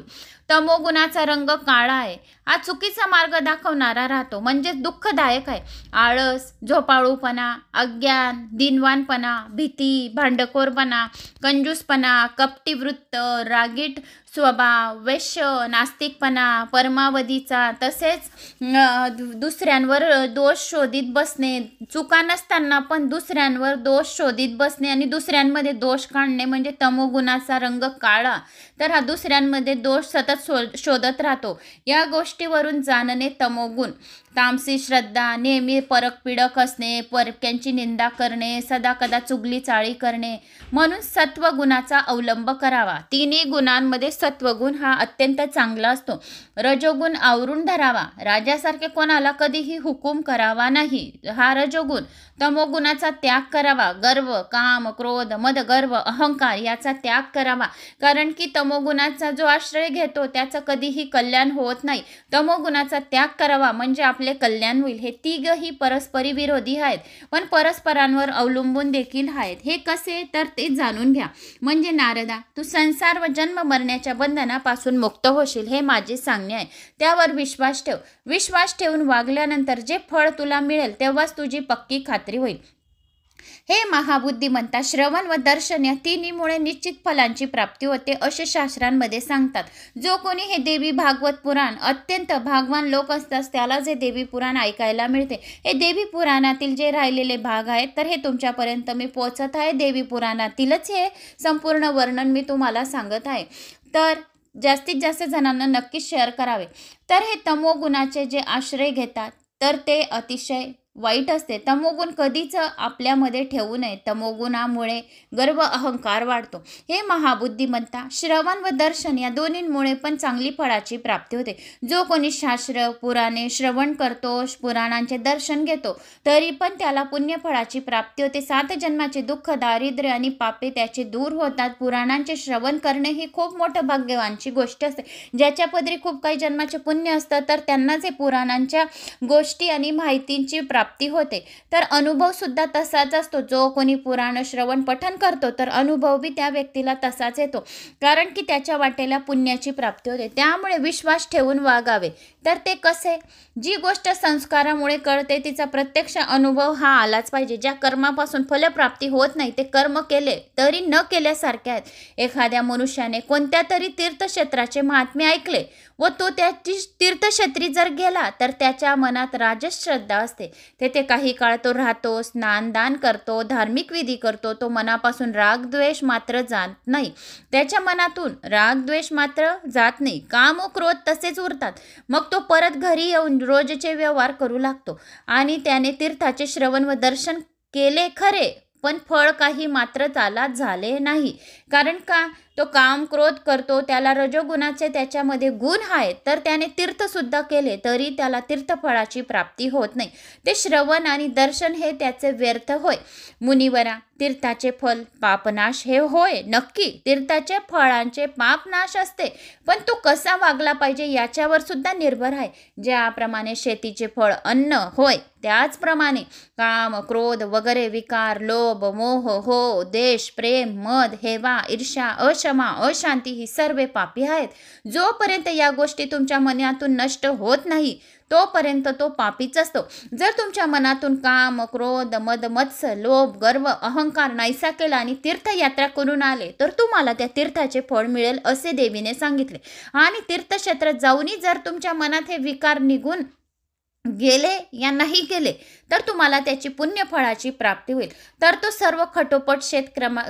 तमोगुणाचा रंग काळा आहे, हा चुकीचा मार्ग दाखवणारा राहतो, म्हणजेच दुःखदायक आहे. आळस, झोपाळूपणा, अज्ञान, दिनवानपणा, भीती, भांडखोरपणा, कंजूसपणा, कपटी वृत्त, रागीट स्वभाव, वेश्य, नास्तिकपणा, परमावधीचा, तसेच दुसऱ्यांवर दोष शोधित बसणे, चुका नसताना पण दुसऱ्यांवर दोष शोधित बसणे आणि दुसऱ्यांमध्ये दोष काढणे म्हणजे तमोगुणाचा रंग काळा. तर हा दुसऱ्यांमध्ये दोष सतत शोधत राहतो. या गोष्टीवरून जाणणे तमोगुण. तामसी श्रद्धा, नेहमी परकपीडक असणे, परक्यांची निंदा करणे, सदाकदा चुगली चाळी करणे, म्हणून सत्वगुणाचा अवलंब करावा. तिन्ही गुणांमध्ये सत्वगुण हा अत्यंत चांगला असतो. रजोगुण आवरून धरावा, राजासारखे कोणाला कधीही हुकूम करावा नाही, हा रजोगुण. तमोगुणाचा त्याग करावा, गर्व, काम, क्रोध, मद, गर्व, अहंकार याचा त्याग करावा, कारण की तमोगुणाचा जो आश्रय घेतो त्याचं कधीही कल्याण होत नाही. तमोगुणाचा त्याग करावा म्हणजे आपले कल्याण होईल. हे तिघही परस्परी विरोधी आहेत, पण परस्परांवर अवलंबून देखील आहेत. हे कसे, तर ते जाणून घ्या. म्हणजे नारदा, तू संसार व जन्म मरण्याच्या बंधनापासून मुक्त होशील, हे माझे सांगणे आहे. त्यावर विश्वास ठेव. विश्वास ठेवून वागल्यानंतर जे फळ तुला मिळेल तेव्हाच तुझी पक्की खात्री होईल. हे महाबुद्धिमंता, श्रवण व दर्शन या तिन्हीमुळे निश्चित फलांची प्राप्ती होते, असे शास्त्रांमध्ये सांगतात. जो कोणी हे देवी भागवत पुराण अत्यंत भागवान लोक असतात त्यालाच हे देवी पुराण ऐकायला मिळते. हे देवी पुराणातील जे राहिलेले भाग आहेत तर हे तुमच्यापर्यंत मी पोहोचत आहे. देवी पुराणातीलच हे संपूर्ण वर्णन मी तुम्हाला सांगत आहे. तर जास्तीत जास्त जणांना नक्कीच शेअर करावे. तर हे तमोगुणाचे जे आश्रय घेतात तर ते अतिशय वाईट असते. तमोगुण कधीच आपल्यामध्ये ठेवू नये. तमोगुणामुळे गर्व, अहंकार वाढतो. हे महाबुद्धिमंता, श्रवण व दर्शन या दोन्हींमुळे पण चांगली फळाची प्राप्ती होते. जो कोणी शास्त्र पुराणे श्रवण करतो, पुराणांचे दर्शन घेतो, तरी पण त्याला पुण्यफळाची प्राप्ती होते. 7 जन्माचे दुःख, दारिद्र्य आणि पापे त्याचे दूर होतात. पुराणांचे श्रवण करणे ही खूप मोठं भाग्यवानची गोष्ट असते. ज्याच्या पदरी खूप काही जन्माचे पुण्य असतं तर त्यांनाच हे पुराणांच्या गोष्टी आणि माहितींची प्राप्ती होते. तर अनुभव सुद्धा तसाच असतो. जो कोणी पुराण श्रवण पठन करतो तर अनुभव बी त्या व्यक्तीला तसाच येतो, कारण की त्याच्या वाटेला पुण्याची प्राप्ती होते. त्यामुळे विश्वास ठेवून वागावे. तर ते कसे, जी गोष्ट संस्कारामुळे कळते तिचा प्रत्यक्ष अनुभव हा आलाच पाहिजे. ज्या कर्मापासून फलप्राप्ती होत नाही ते कर्म केले तरी न केल्यासारखे आहेत. एखाद्या मनुष्याने कोणत्या तरी तीर्थक्षेत्राचे महात्म्य ऐकले व तो त्या तीर्थक्षेत्री जर गेला तर त्याच्या मनात राजस श्रद्धा असते. तेथे काही काळ तो राहतो, स्नानदान करतो, धार्मिक विधी करतो. तो मनापासून राग द्वेष मात्र जात नाही. त्याच्या मनातून राग द्वेष मात्र जात नाही. काम व क्रोध तसेच उरतात. मग तो परत घरी येऊन रोजचे व्यवहार करू लागतो आणि त्याने तीर्थाचे श्रवण व दर्शन केले खरे, पण फळ काही मात्र त्याला झाले नाही. कारण का, तो काम क्रोध करतो, त्याला रजोगुणाचे त्याच्यामध्ये गुण आहेत, तर त्याने तीर्थसुद्धा केले तरी त्याला तीर्थफळाची प्राप्ती होत नाही. ते श्रवण आणि दर्शन हे त्याचे व्यर्थ होय. मुनिवरा, तीर्थाचे फल पापनाश हे होय नक्की. तीर्थाचे फळांचे पापनाश असते, पण तो कसा वागला पाहिजे याच्यावर सुद्धा निर्भर आहे. ज्याप्रमाणे शेतीचे फळ अन्न होय, त्याचप्रमाणे काम क्रोध वगैरे विकार, लोभ, मोह, हो, देश, प्रेम, मद, हेवा, ईर्ष्या, क्षमा, अशांती ही सर्व पापी आहेत. जोपर्यंत या गोष्टी तुमच्या मनातून नष्ट होत नाही तोपर्यंत तो पापीच असतो. जर तुमच्या मनातून काम क्रोध मद मत्स्य लोभ गर्व अहंकार नाहीसा केला आणि तीर्थयात्रा करून आले तर तुम्हाला त्या तीर्थाचे फळ मिळेल असे देवीने सांगितले. आणि तीर्थक्षेत्रात जाऊनही जर तुमच्या मनात हे विकार निघून गेले या नाही गेले तर तुम्हाला त्याची पुण्यफळाची प्राप्ती होईल. तर तो सर्व खटोपट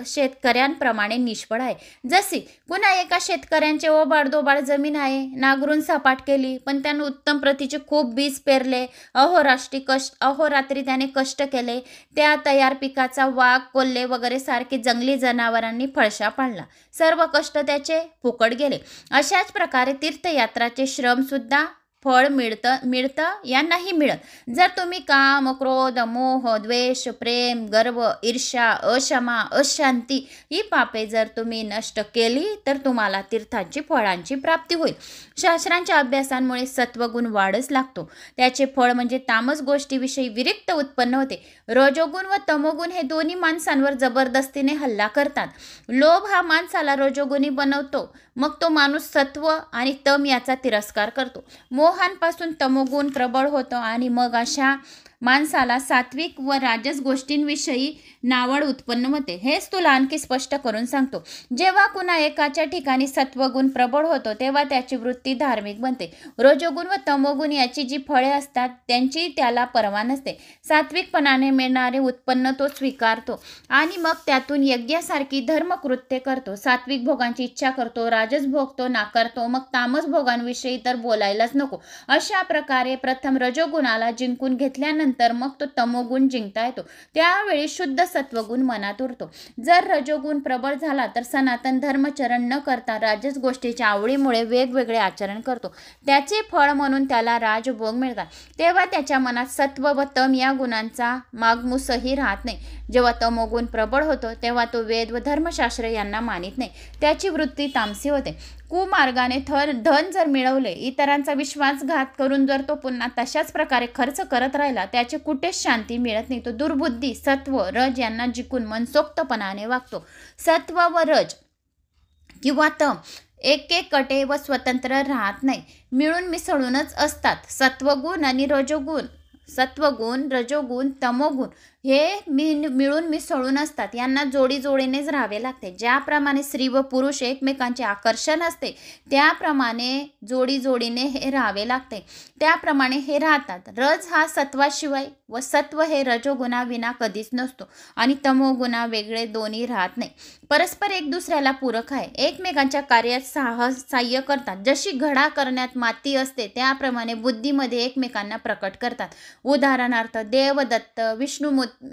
शेतकऱ्यांप्रमाणे निष्फळ आहे. जशी पुन्हा एका शेतकऱ्यांचे ओबाडदोबाड जमीन आहे, नांगरून सपाट केली, पण त्याने उत्तम प्रतीचे खूप बीज पेरले, अहोरात्री त्याने कष्ट केले, त्या तयार पिकाचा वाघ कोल्हे वगैरे सारखे जंगली जनावरांनी फळशा पाडला, सर्व कष्ट त्याचे फुकट गेले. अशाच प्रकारे तीर्थयात्राचे श्रम सुद्धा फळ मिळतं या नाही मिळत। जर तुम्ही काम, क्रोध, मोह, द्वेष, प्रेम, गर्व, ईर्ष्या, अक्षमा, अशांती ही पापे जर तुम्ही नष्ट केली तर तुम्हाला तीर्थाची फळांची प्राप्ती होईल। शास्त्रांच्या अभ्यासामुळे सत्वगुण वाढच लागतो। त्याचे फळ म्हणजे तामस गोष्टीविषयी विरक्त उत्पन्न होते। रजोगुण व तमोगुण हे दोन्ही माणसांवर जबरदस्तीने हल्ला करतात। लोभ हा माणसाला रजोगुणी बनवतो, मग तो माणूस सत्व आणि तम याचा तिरस्कार करतो। मोहांपासून तमोगुण प्रबळ होतो आणि मग अशा माणसाला सात्विक व राजस गोष्टींविषयी नावड उत्पन्न होते। हेच तुला आणखी स्पष्ट करून सांगतो। जेव्हा कुणा एकाच्या ठिकाणी सत्वगुण प्रबळ होतो तेव्हा त्याची वृत्ती धार्मिक बनते। रजोगुण व तमोगुण याची जी फळे असतात त्यांची त्याला पर्वा नसते। सात्विकपणाने मिळणारे उत्पन्न तो स्वीकारतो आणि मग त्यातून यज्ञासारखी धर्मकृत्ये करतो। सात्विक भोगांची इच्छा करतो, राजस भोग तो नाकारतो, मग तामस भोगांविषयी तर बोलायलाच नको। अशा प्रकारे प्रथम रजोगुणाला जिंकून घेतल्यानंतर मग तो तमोगुण जिंकता येतो। त्यावेळी शुद्ध सत्वगुण मनात उरतो। जर रजोगुण प्रबळ झाला तर सनातन धर्मचरण न करता राजस गोष्टीच्या आवडीमुळे वेगवेगळे आचरण करतो। त्याचे फळ म्हणून त्याला राजभोग मिळतात। तेव्हा त्याच्या मनात सत्व व तम या गुणांचा मागमूसही राहत नाही। जेव्हा तमोगुण प्रबळ होतो तेव्हा तो वेद व धर्मशास्त्र यांना मानित नाही, त्याची वृत्ती तामसी होते। कुमार्गाने धन जर मिळवले, इतरांचा विश्वासघात करून जर तो पुन्हा तशाच प्रकारे खर्च करत राहिला, त्याचे कुठेच शांती मिळत नाही। तो दुर्बुद्धी, सत्व, रज यांना जिंकून मनसोक्तपणाने वागतो। सत्व व रज किंवा तम एकेकटे व स्वतंत्र राहत नाही, मिळून मिसळूनच असतात। सत्वगुण, रजोगुण, तमोगुण हे मिळून मिसळून असतात। यांना जोडीनेच राहावे लागते। ज्याप्रमाणे स्त्री व पुरुष एकमेकांचे आकर्षण असते त्याप्रमाणे जोडीने हे राहावे लागते, त्याप्रमाणे हे राहतात। रज हा सत्वाशिवाय व सत्व हे रजोगुणाविना कधीच नसतो आणि तमोगुणा वेगळे दोन्ही राहत नाही, परस्पर एक दुसऱ्याला पूरक आहे, एकमेकांच्या कार्यात सहाय्य करतात। जशी घडा करण्यात माती असते त्याप्रमाणे बुद्धीमध्ये एकमेकांना प्रकट करतात। उदाहरणार्थ देवदत्त,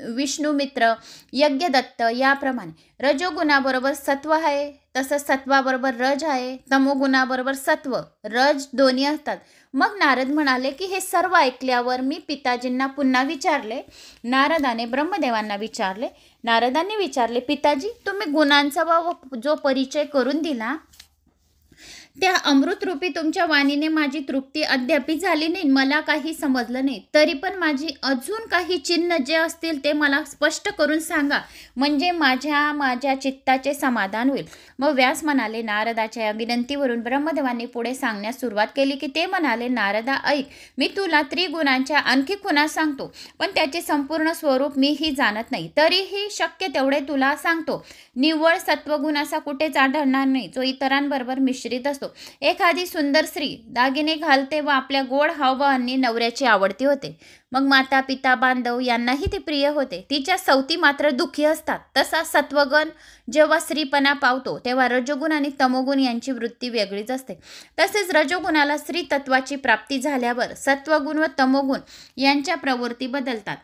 विष्णुमित्र, यज्ञदत्त याप्रमाणे। रजोगुणाबरोबर सत्व आहे तसंच सत्वाबरोबर रज आहे, तमोगुणाबरोबर सत्व, रज दोन्ही असतात। मग नारद म्हणाले की हे सर्व ऐकल्यावर मी पिताजींना पुन्हा विचारले। नारदाने ब्रह्मदेवांना विचारले। नारदांनी विचारले, पिताजी तुम्ही गुणांचा जो परिचय करून दिला त्या अमृतरूपी तुमच्या वाणीने माझी तृप्ती अद्याप झाली नाही, मला काही समजलं नाही। तरी पण माझी अजून काही चिन्ह जे असतील ते मला स्पष्ट करून सांगा, म्हणजे माझ्या चित्ताचे समाधान होईल। मग व्यास म्हणाले, नारदाच्या या विनंतीवरून ब्रह्मदेवांनी पुढे सांगण्यास सुरुवात केली की ते म्हणाले, नारदा ऐक, मी तुला त्रिगुणांच्या आणखी खुणा सांगतो, पण त्याचे संपूर्ण स्वरूप मीही जाणत नाही, तरीही शक्य तेवढे तुला सांगतो। निव्वळ सत्वगुण असा कुठेच आढळणार नाही जो इतरांबरोबर मिश्रित असतो। एखादी सुंदर स्त्री दागिने घालते व आपल्या गोड हावभावांनी नवऱ्याची आवडती होते, मग माता पिता बांधव यांनाही ती प्रिय होते, तिच्या सवती मात्र दुःखी असतात। तसा सत्वगुण जेव्हा स्त्रीपणा पावतो तेव्हा रजोगुण आणि तमोगुण यांची वृत्ती वेगळीच असते। तसेच रजोगुणाला स्त्री तत्वाची प्राप्ती झाल्यावर सत्वगुण व तमोगुण यांच्या प्रवृत्ती बदलतात।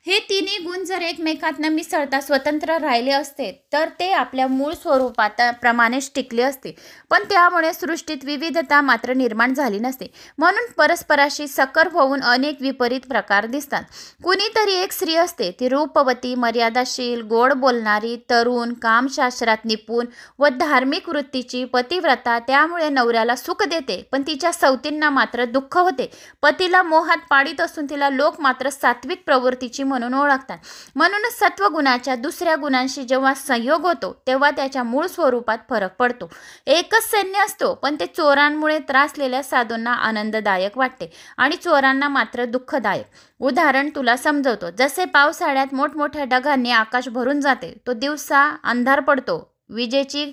हे तिन्ही गुण जर एकमेकात न मिसळता स्वतंत्र राहिले असते तर ते आपल्या मूळ स्वरूपाप्रमाणेच टिकले असते, पण त्यामुळे सृष्टीत विविधता मात्र निर्माण झाली नसते। म्हणून परस्पराशी सकर होऊन अनेक विपरीत प्रकार दिसतात। कुणीतरी एक स्त्री असते, ती रूपवती, मर्यादाशील, गोड बोलणारी, तरुण, कामशास्त्रात निपुण व धार्मिक वृत्तीची, पतिव्रता, त्यामुळे नवऱ्याला सुख देते, पण तिच्या सवतींना मात्र दुःख होते। पतीला मोहात पाडीत असून तिला लोक मात्र सात्विक प्रवृत्तीची म्हणून ओळखतात। म्हणूनच सत्वगुणाच्या दुसऱ्या गुणांशी जेव्हा संयोग होतो तेव्हा त्याच्या मूळ स्वरूपात फरक पडतो। एकच सैन्य असतो, पण ते चोरांमुळे त्रासलेल्या साधूंना आनंददायक वाटते आणि चोरांना मात्र दुःखदायक। उदाहरण तुला समजवतो। जसे पावसाळ्यात मोठमोठ्या ढगांनी आकाश भरून जाते, तो दिवसा अंधार पडतो, विजेची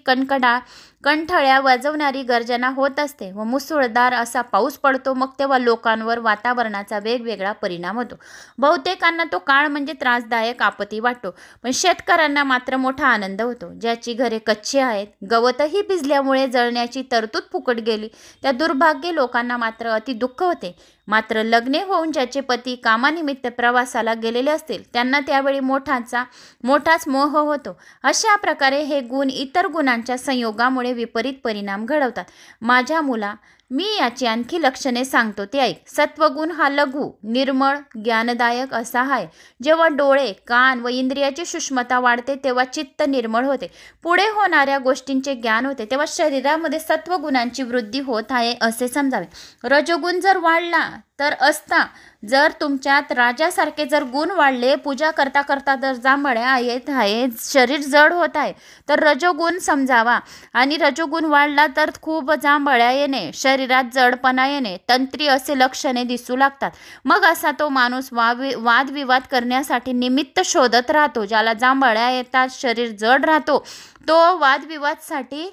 कंठळ्या वाजवणारी गर्जना होत असते व मुसळधार असा पाऊस पडतो, मग तेव्हा लोकांवर वातावरणाचा वेगवेगळा परिणाम होतो। बहुतेकांना तो काळ म्हणजे त्रासदायक आपत्ती वाटतो, पण शेतकऱ्यांना मात्र मोठा आनंद होतो। ज्याची घरे कच्ची आहेत, गवतही भिजल्यामुळे जळण्याची तरतूद फुकट गेली, त्या दुर्भाग्य लोकांना मात्र अति दुःख होते। मात्र लग्ने होऊन ज्याचे पती कामानिमित्त प्रवासाला गेलेले असतील त्यांना त्यावेळी मोठाच मोह होतो। अशा प्रकारे हे गुण इतर गुणांच्या संयोगामुळे विपरीत परिणाम घडवतात। माझ्या मुला, मी याची आणखी लक्षणे सांगतो ते ऐक. सत्वगुण हा लघु, निर्मळ, ज्ञानदायक असा आहे. जेव्हा डोळे, कान व इंद्रियाची सूक्ष्मता वाढते तेव्हा चित्त निर्मळ होते. पुढे होणाऱ्या गोष्टींचे ज्ञान होते. तेव्हा शरीरामध्ये सत्वगुणांची वृद्धी होत आहे असे समजावे. रजोगुण जर वाढला तर असता, जर तुमच्यात राजासारखे जर गुण वाढले, पूजा करता करता जर जांभळ्या येत आहे, शरीर जड होत आहे, तर रजोगुण समजावा. आणि रजोगुण वाढला तर खूप जांभळ्या येणे, शरीरात जडपणा येणे, तंत्री असे लक्षणे दिसू लागतात. मग असा तो माणूस वादविवाद करण्यासाठी निमित्त शोधत राहतो. ज्याला जांभळ्या येतात, शरीर जड राहतो, तो वादविवादसाठी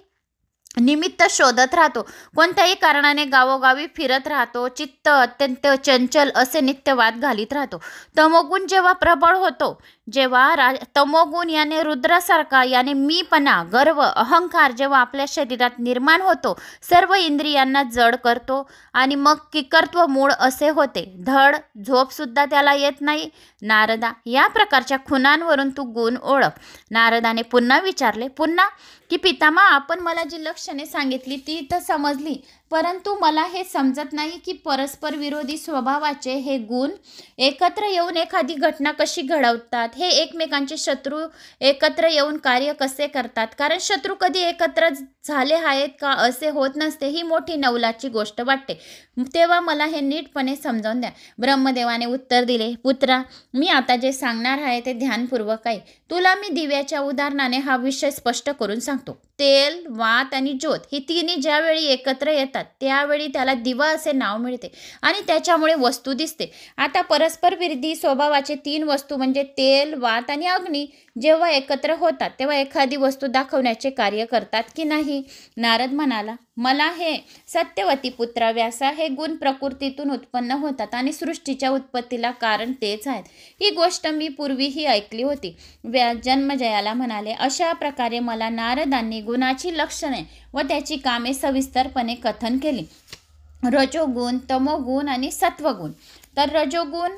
निमित्त शोधत राहतो. कोणत्याही कारणाने गावोगावी फिरत राहतो. चित्त अत्यंत चंचल असे नित्यवाद घालीत राहतो. तमोगुण जेव्हा प्रबळ होतो, जेव्हा तमोगुण याने रुद्रासारखा, याने मीपणा, गर्व, अहंकार जेव्हा आपल्या शरीरात निर्माण होतो, सर्व इंद्रियांना जड करतो आणि मग किकर्त्व मूळ असे होते. धड झोप सुद्धा त्याला येत नाही. नारदा, या प्रकारच्या खुणांवरून तू गुण ओळख. नारदाने पुन्हा विचारले, पुन्हा की पितामह, आपण मला जी लक्षणे सांगितली ती तर समजली, परंतु मला हे समजत नाही की परस्पर विरोधी स्वभावाचे हे गुण एकत्र येऊन एखादी घटना कशी घडवतात. हे एकमेकांचे शत्रू एकत्र येऊन कार्य कसे करतात. कारण शत्रू कधी एकत्र झाले आहेत का असे होत नसते. ही मोठी नवलाची गोष्ट वाटते. तेव्हा मला हे नीटपणे समजावून द्या. ब्रह्मदेवाने उत्तर दिले, पुत्रा, मी आता जे सांगणार आहे ते ध्यानपूर्वक आहे. तुला मी दिव्याच्या उदाहरणाने हा विषय स्पष्ट करून सांगतो. तेल, वात आणि ज्योत ही तिन्ही ज्यावेळी एकत्र येतात त्यावेळी त्याला दिवा असे नाव मिळते आणि त्याच्यामुळे वस्तू दिसते. आता परस्पर विरोधी स्वभावाचे तीन वस्तू म्हणजे तेल, वात आणि अग्नी जेव्हा एकत्र होतात तेव्हा एखादी वस्तू दाखवण्याचे कार्य करतात की नाही. नारद म्हणाला, मला हे सत्यवती पुत्रा व्यासा, हे गुण प्रकृतीतून उत्पन्न होतात आणि सृष्टीच्या उत्पत्तीला कारण तेच आहेत. ही गोष्ट मी पूर्वीही ऐकली होती. जन्मजयाला म्हणाले, अशा प्रकारे मला नारदांनी गुणाची लक्षणे व त्याची कामे सविस्तरपणे कथन केली. रजोगुण, तमोगुण आणि सत्वगुण. तर रजोगुण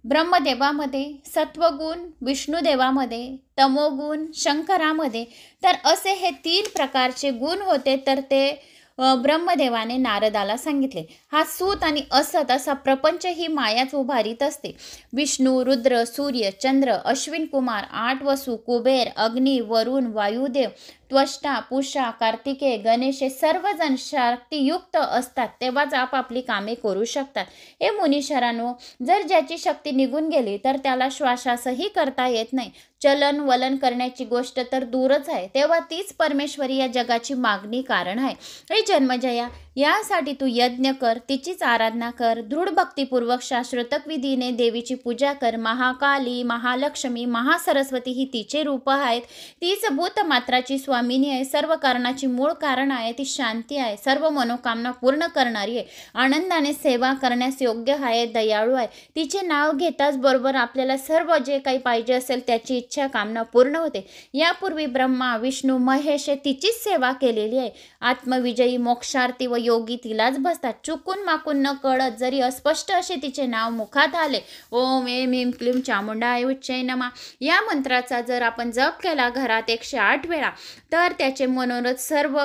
ब्रह्मदेवामध्ये, सत्वगुण विष्णुदेवामध्ये, तमोगुण शंकरामध्ये. तर असे हे तीन प्रकारचे गुण होते. तर ते ब्रह्मदेवाने नारदाला सांगितले. हा सूत आणि असत असा प्रपंच ही मायाच उभारीत असते. विष्णू, रुद्र, सूर्य, चंद्र, अश्विन कुमार, 8 वसु, कुबेर, अग्नी, वरुण, वायुदेव, त्वष्टा, पूषा, कार्तिकेय, गणेश हे सर्वजण शक्तियुक्त असतात तेव्हाच आपापली कामे करू शकतात. हे मुनीश्वरांनो, जर ज्याची शक्ती निघून गेली तर त्याला श्वासासही करता येत नाही. चलन वलन करण्याची गोष्ट तर दूरच आहे. तेव्हा तीच परमेश्वरी या जगाची मागणी कारण आहे. हे जन्मजया, यासाठी तू यज्ञ कर, तिचीच आराधना कर, दृढ भक्तिपूर्वक शास्त्रोक्त विधीने देवीची पूजा कर. महाकाली, महालक्ष्मी, महासरस्वती ही तिचे रूप आहेत. तीच भूतमात्राची स्वामिनी आहे. सर्व कारणाची मूळ कारण आहे. ती शांती आहे. सर्व मनोकामना पूर्ण करणारी आहे. आनंदाने सेवा करण्यास योग्य आहे. दयाळू आहे. तिचे नाव घेताच बरोबर आपल्याला सर्व जे काही पाहिजे असेल त्याची इच्छा कामना पूर्ण होते. यापूर्वी ब्रह्मा, विष्णू, महेश तिचीच सेवा केलेली आहे. आत्मविजयी, मोक्षार्थी व योगी तिलाच बसतात. चुकून माकून न कळत जरी अस्पष्ट असे तिचे नाव मुखात आले, ओम ऐं ह्रीं क्लीं चामुंडाय उच्चै नमः, या मंत्राचा जर आपण जप केला घरात 108 वेळा तर त्याचे मनोरथ सर्व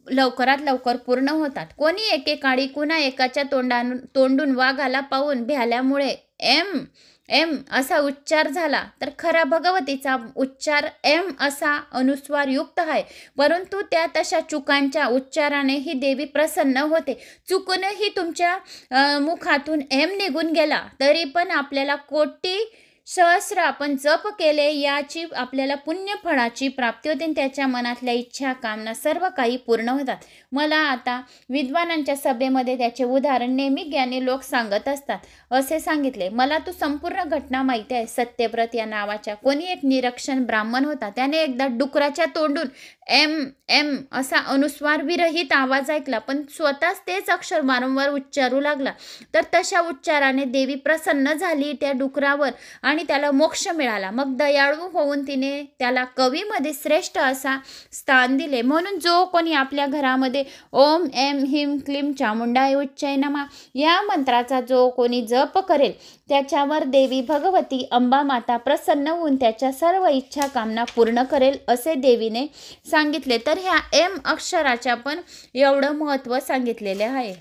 लवकरात लवकर पूर्ण होतात. कोणी एकेकाळी कुणा एकाच्या तोंडून वाघाला पाहून भ्याल्यामुळे एम एम असा उच्चार झाला तर खरा भगवतीचा उच्चार एम असा अनुस्वार युक्त आहे. परंतु त्या तशा चुकांच्या उच्चाराने ही देवी प्रसन्न होते. चुकूनही तुमच्या मुखातून एम निघून गेला तरी पण आपल्याला कोटी सहस्र आपण जप केले याची आपल्याला पुण्यफळाची प्राप्ती होते. त्याच्या मनातल्या इच्छा कामना सर्व काही पूर्ण होतात. मला आता विद्वानांच्या सभेमध्ये त्याचे उदाहरण नेहमी ज्ञानी लोक सांगत असतात. असे सांगितले, मला तू संपूर्ण घटना माहिती आहे. सत्यव्रत या नावाच्या कोणी एक निरक्षण ब्राह्मण होता. त्याने एकदा डुकराच्या तोंडून एम एम असा अनुस्वार विरहित आवाज ऐकला, पण स्वतःच तेच अक्षर वारंवार उच्चारू लागला. तर तशा उच्चाराने देवी प्रसन्न झाली त्या डुकरावर आणि आणि त्याला मोक्ष मिळाला. मग दयाळू होऊन तिने त्याला कवीमध्ये श्रेष्ठ असा स्थान दिले. म्हणून जो कोणी आपल्या घरामध्ये ओम एम ह्रीं क्लीं चामुंडाय उच्चय नमः या मंत्राचा जो कोणी जप करेल त्याच्यावर देवी भगवती अंबा माता प्रसन्न होऊन त्याच्या सर्व इच्छा कामना पूर्ण करेल असे देवीने सांगितले. तर ह्या एम अक्षराच्या पण एवढं महत्त्व सांगितलेले आहे.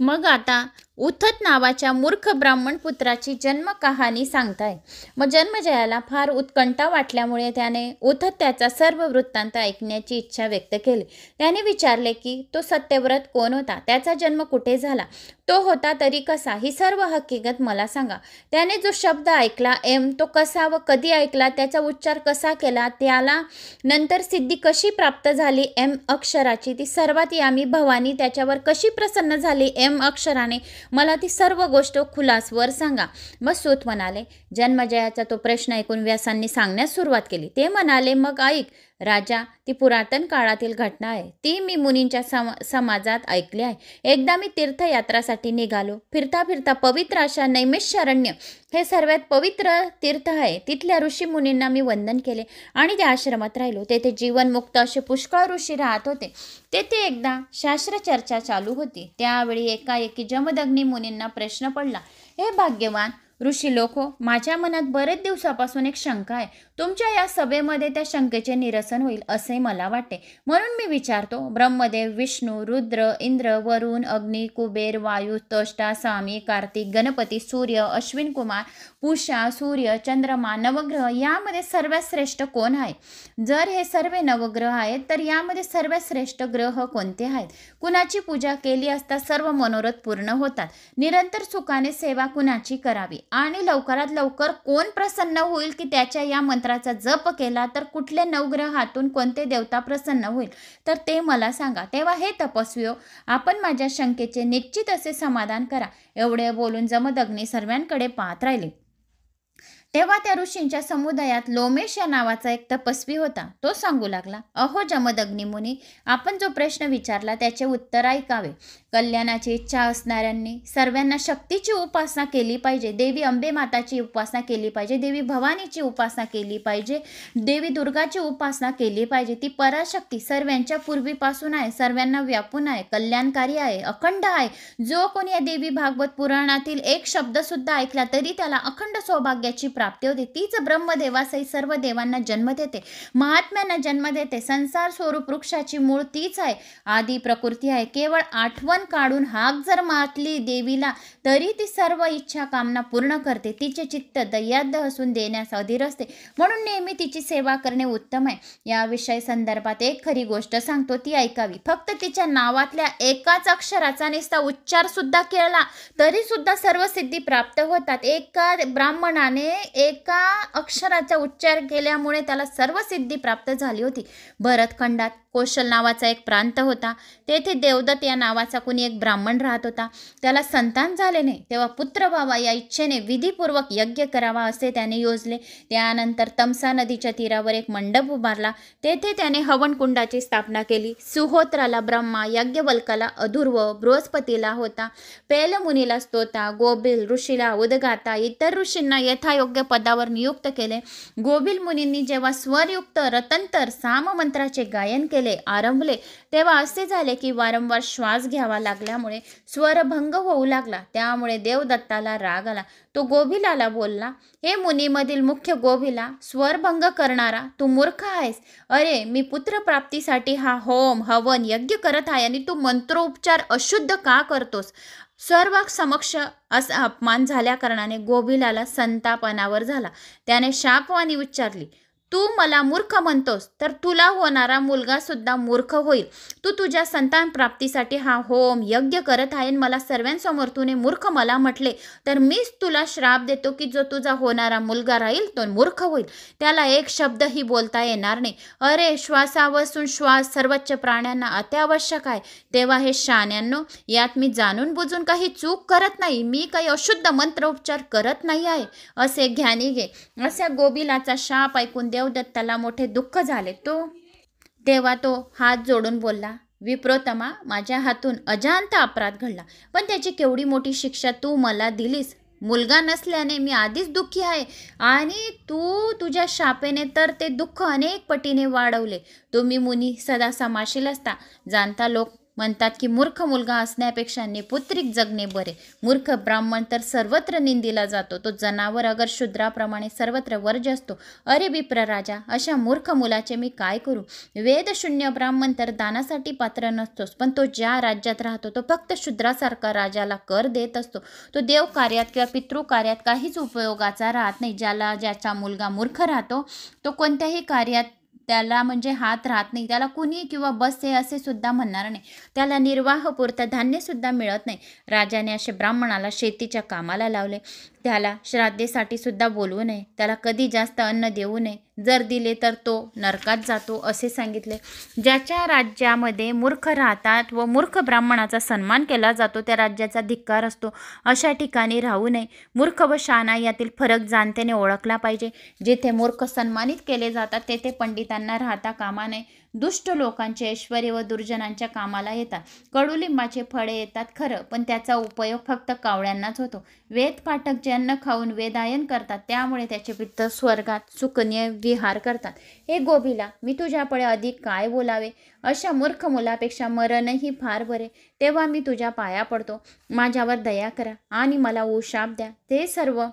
मग आता उथत नावाच्या मूर्ख ब्राह्मण पुत्राची जन्म कहाणी सांगताय. मग जन्मजयाला फार उत्कंठा वाटल्यामुळे त्याने उथत त्याचा सर्व वृत्तांत ऐकण्याची इच्छा व्यक्त केली. त्याने विचारले की तो सत्यव्रत कोण होता, त्याचा जन्म कुठे झाला, तो होता तरी कसा, ही सर्व हकीकत मला सांगा. त्याने जो शब्द ऐकला एम, तो कसा व कधी ऐकला, त्याचा उच्चार कसा केला, त्याला नंतर सिद्धी कशी प्राप्त झाली एम अक्षराची, ती सर्वात यामी भवानी त्याच्यावर कशी प्रसन्न झाली एम अक्षराने, मला ती सर्व गोष्ट खुलासवर सांगा. मग सूत म्हणाले. जन्मजयाचा तो प्रश्न ऐकून व्यासांनी सांगण्यास सुरुवात केली. ते म्हणाले, मग ऐक राजा, ती पुरातन काळातील घटना आहे. ती मी मुनींच्या समाजात ऐकली आहे. एकदा मी तीर्थयात्रासाठी निघालो. फिरता फिरता पवित्र अशा नैमिषारण्य हे सर्वात पवित्र तीर्थ आहे. तिथल्या ऋषी मुनींना मी वंदन केले आणि त्या आश्रमात राहिलो. तेथे जीवनमुक्त असे पुष्कळ ऋषी राहत होते. तेथे एकदा शास्त्र चर्चा चालू होती. त्यावेळी एकाएकी जमदग्नी मुनींना प्रश्न पडला, हे भाग्यवान ऋषी लोक, माझ्या मनात बरेच दिवसापासून एक शंका आहे. तुमच्या या सभेमध्ये त्या शंकेचे निरसन होईल असे मला वाटते. म्हणून मी विचारतो. ब्रह्मदेव, विष्णू, रुद्र, इंद्र, वरुण, अग्नी, कुबेर, वायू, त्वष्टा, स्वामी, कार्तिक, गणपती, सूर्य, अश्विन कुमार, पूषा, सूर्य, चंद्रमा, नवग्रह यामध्ये सर्वात श्रेष्ठ कोण आहे? जर हे सर्व नवग्रह आहेत तर यामध्ये सर्वात श्रेष्ठ ग्रह कोणते आहेत? कुणाची पूजा केली असता सर्व मनोरथ पूर्ण होतात? निरंतर सुखाने सेवा कुणाची करावी? आणि लवकरात लवकर कोण प्रसन्न होईल की त्याच्या या मंत्राचा जप केला तर कुठले नवग्रहातून कोणते देवता प्रसन्न होईल तर ते मला सांगा. तेव्हा हे तपस्वियो, आपण माझ्या शंकेचे निश्चित असे समाधान करा. एवढे बोलून जमदग्नी सर्वांकडे पाहत राहिले. तेव्हा त्या ऋषींच्या समुदायात लोमेश या नावाचा एक तपस्वी होता. तो सांगू लागला, अहो जमदग्नी मुनी, आपण जो प्रश्न विचारला त्याचे उत्तर ऐकावे. कल्याणाची इच्छा असणाऱ्यांनी सर्वांना शक्तीची उपासना केली पाहिजे. देवी अंबे माताची उपासना केली पाहिजे, देवी भवानीची उपासना केली पाहिजे, देवी दुर्गाची उपासना केली पाहिजे. ती पराशक्ती सर्वांच्या पूर्वीपासून आहे, सर्वांना व्यापून आहे, कल्याणकारी आहे, अखंड आहे. जो कोणी या देवी भागवत पुराणातील एक शब्द सुद्धा ऐकला तरी त्याला अखंड सौभाग्याची प्राप्ती होते. तीच ब्रह्मदेवासही सर्व देवांना जन्म देते, महात्म्यांना जन्म देते. संसार स्वरूप वृक्षाची मूळ तीच आहे, आदी प्रकृती आहे. केवळ आठवण काढून हाक जर मारली देवीला तरी ती सर्व इच्छा कामना पूर्ण करते. तिचे चित्त दयाद्य असून देण्यास अधीर असते. म्हणून नेहमी तिची सेवा करणे उत्तम आहे. याविषयी संदर्भात एक खरी गोष्ट सांगतो, ती ऐकावी. फक्त तिच्या नावातल्या एकाच अक्षराचा नुसता उच्चार सुद्धा केला तरी सुद्धा सर्व सिद्धी प्राप्त होतात. एका ब्राह्मणाने एका अक्षराचा उच्चार केल्यामुळे त्याला सर्व सिद्धी प्राप्त झाली होती. भरतखंडात कौशल नावाचा एक प्रांत होता. तेथे देवदत्त या नावाचा कुणी एक ब्राह्मण राहत होता. त्याला संतान झाले नाही. तेव्हा पुत्र व्हावा या इच्छेने विधीपूर्वक यज्ञ करावा असे त्याने योजले. त्यानंतर तमसा नदीच्या तीरावर एक मंडप उभारला. तेथे त्याने हवनकुंडाची स्थापना केली. सुहोत्राला ब्रह्मा, याज्ञवल्काला अधुर्व, बृहस्पतीला होता, पैलमुनीला स्तोता, गोबिल ऋषीला उदगाता, इतर ऋषींना यथायोग्य पदावर नियुक्त केले. गोबिल मुनींनी जेव्हा स्वरयुक्त रतंतर साम मंत्राचे गायन केले आरंभले तेव्हा असे झाले की वारंवार श्वास घ्यावा लागल्यामुळे स्वरभंग होऊ लागला. त्यामुळे देवदत्ताला राग आला. तो गोभिलाला बोलला, हे मुनीमधील मुख्य गोभिला, स्वरभंग करणारा, तू मूर्ख आहेस. अरे, मी पुत्रप्राप्तीसाठी हा होम हवन यज्ञ करत आहे आणि तू मंत्रोपचार अशुद्ध का करतोस? सर्व समक्ष असा अपमान झाल्या कारणाने गोभिलाला संताप अनावर झाला. त्याने शापवाणी उच्चारली, तू मला मूर्ख म्हणतोस तर तुला होणारा मुलगा सुद्धा मूर्ख होईल. तू तुझ्या संतान प्राप्तीसाठी हा होम यज्ञ करत आहे, मला सर्वांसमोर तूने मूर्ख मला म्हटले तर मीच तुला श्राप देतो की जो तुझा होणारा मुलगा राहील तो मूर्ख होईल. त्याला एक शब्दही बोलता येणार नाही. अरे, श्वासापासून श्वास सर्वोच्च प्राण्यांना अत्यावश्यक आहे. तेव्हा हे शहाण्यांनो, यात मी जाणून बुजून काही चूक करत नाही, मी काही अशुद्ध मंत्रोपचार करत नाही आहे असे ज्ञानी घे. अशा गोबिलाचा शाप ऐकून देवदत्ताला मोठे दुःख झाले. तेव्हा तो हात जोडून बोलला, विप्रोतमा, माझ्या हातून अजांत अपराध घडला, पण त्याची केवढी मोठी शिक्षा तू मला दिलीस. मुलगा नसल्याने मी आधीच दुःखी आहे आणि तू तुझ्या शापेने तर ते दुःख अनेक पटीने वाढवले. तुम्ही मुनी सदा समाशील असता. जाणता लोक म्हणतात की मूर्ख मुलगा असण्यापेक्षा निपुत्रिक जगणे बरे. मूर्ख ब्राह्मण तर सर्वत्र निंदिला जातो. तो जनावर अगर शूद्राप्रमाणे सर्वत्र वर्ज्य असतो. अरे विप्र राजा, अशा मूर्ख मुलाचे मी काय करू? वेदशून्य ब्राह्मण तर दानासाठी पात्र नसतोच, पण तो ज्या राज्यात राहतो तो फक्त शूद्रासारखा राजाला कर देत असतो. तो देव कार्यात किंवा पितृ कार्यात काहीच उपयोगाचा राहत नाही. ज्याचा मुलगा मूर्ख राहतो तो कोणत्याही कार्यात त्याला म्हणजे हात राहत नाही. त्याला कुणी किंवा बस हे असे सुद्धा म्हणणार नाही. त्याला निर्वाहपुरतं धान्यसुद्धा मिळत नाही. राजाने असे ब्राह्मणाला शेतीच्या कामाला लावले. त्याला श्राद्धेसाठी सुद्धा बोलवू नये. त्याला कधी जास्त अन्न देऊ नये. जर दिले तर तो नरकात जातो असे सांगितले. ज्याच्या राज्यामध्ये मूर्ख राहतात व मूर्ख ब्राह्मणाचा सन्मान केला जातो त्या राज्याचा धिक्कार असतो. अशा ठिकाणी राहू नये. मूर्ख व शहाणा यातील फरक जाणतेने ओळखला पाहिजे. जिथे मूर्ख सन्मानित केले जातात तेथे पंडितांना राहता कामा नये. दुष्ट लोकांचे ऐश्वर्य व दुर्जनांच्या कामाला येतात. कडुलिंबाचे फळे येतात खरं, पण त्याचा उपयोग फक्त कावळ्यांनाच होतो. वेद पाठक जे अन्न खाऊन वेदायन करतात त्यामुळे त्याचे पित्त स्वर्गात सुखनीय विहार करतात. हे गोभिला, मी तुझ्यापुढे अधिक काय बोलावे? अशा मूर्ख मुलापेक्षा मरणही फार बरे. तेव्हा मी तुझ्या पाया पडतो. माझ्यावर दया करा आणि मला उशाप द्या. ते सर्व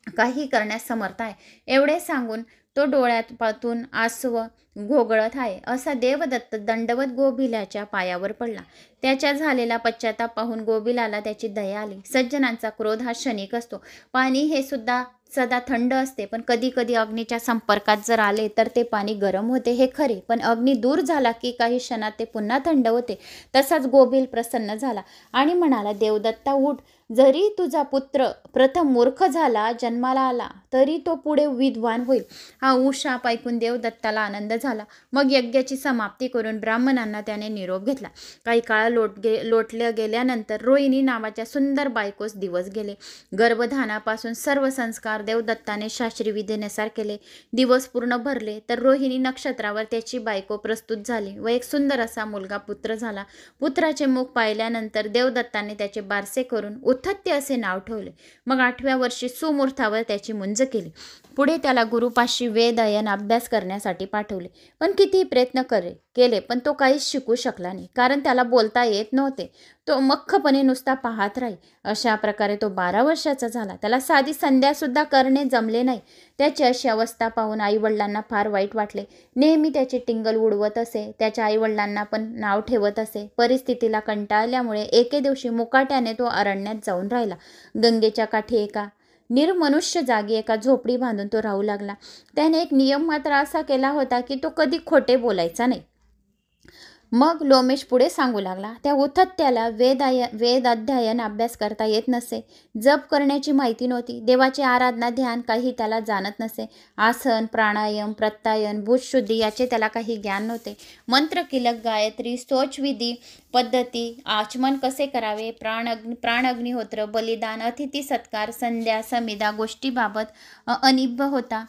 काही करण्यास समर्थ आहे. एवढे सांगून तो डोळ्यात पातून आसव घोगळत आहे असा देवदत्त दंडवत गोभिलाच्या पायावर पडला. त्याच्या झालेला पश्चाताप पाहून गोभिलाला त्याची दया आली. सज्जनांचा क्रोध हा क्षणिक असतो. पाणी हे सुद्धा सदा थंड असते, पण कधी कधी अग्नीच्या संपर्कात जर आले तर ते पाणी गरम होते हे खरे, पण अग्नी दूर झाला की काही क्षणात ते पुन्हा थंड होते. तसाच गोभिल प्रसन्न झाला आणि म्हणाला, देवदत्ता उठ. जरी तुझा पुत्र प्रथम मूर्ख झाला, जन्माला आला, तरी तो पुढे विद्वान होईल. हा उशाप ऐकून देवदत्ताला आनंद झाला. मग यज्ञाची समाप्ती करून ब्राह्मणांना त्याने निरोप घेतला. काही काळ लोटले गेल्यानंतर रोहिणी नावाच्या सुंदर बायकोस दिवस गेले. गर्भधानापासून सर्व संस्कार देवदत्ताने शास्त्री विधीनुसार केले. दिवस पूर्ण भरले तर रोहिणी नक्षत्रावर त्याची बायको प्रस्तुत झाली व एक सुंदर असा मुलगा पुत्र झाला. पुत्राचे मुख पाहिल्यानंतर देवदत्ताने त्याचे बारसे करून उथत्य असे नाव ठेवले. मग 8व्या वर्षी सुमुहूर्तावर त्याची मुंज केली. पुढे त्याला गुरुपाशी वेदयन अभ्यास करण्यासाठी पाठवले. पण कितीही प्रयत्न केले पण तो काहीच शिकू शकला नाही, कारण त्याला बोलता येत नव्हते. तो मख्खपणे नुसता पाहत राही. अशा प्रकारे तो 12 वर्षाचा झाला. त्याला साधी संध्यासुद्धा करणे जमले नाही. त्याची अशी अवस्था पाहून आईवडिलांना फार वाईट वाटले. नेहमी त्याचे टिंगल उडवत असे. त्याच्या आईवडिलांना पण नाव ठेवत असे. परिस्थितीला कंटाळल्यामुळे एके दिवशी मुकाट्याने तो अरण्यात जाऊन राहिला. गंगेच्या काठी एका निर्मनुष्य जागी एका झोपडी बांधून तो राहू लागला. त्याने एक नियम मात्र असा केला होता की तो कधी खोटे बोलायचा नाही. मग लोमेश पुढे सांगू लागला, त्या उथत्याला वेद अध्ययन अभ्यास करता येत नसे. जप करण्याची माहिती नव्हती. देवाची आराधना ध्यान काही त्याला जाणत नसे. आसन प्राणायाम प्रत्यायन भूतशुद्धी याचे त्याला काही ज्ञान नव्हते. मंत्र किलक गायत्री स्तोचविधी पद्धती आचमन कसे करावे प्राणअग्निहोत्र बलिदान अतिथी सत्कार संध्या समिधा गोष्टीबाबत अनिब्ब होता.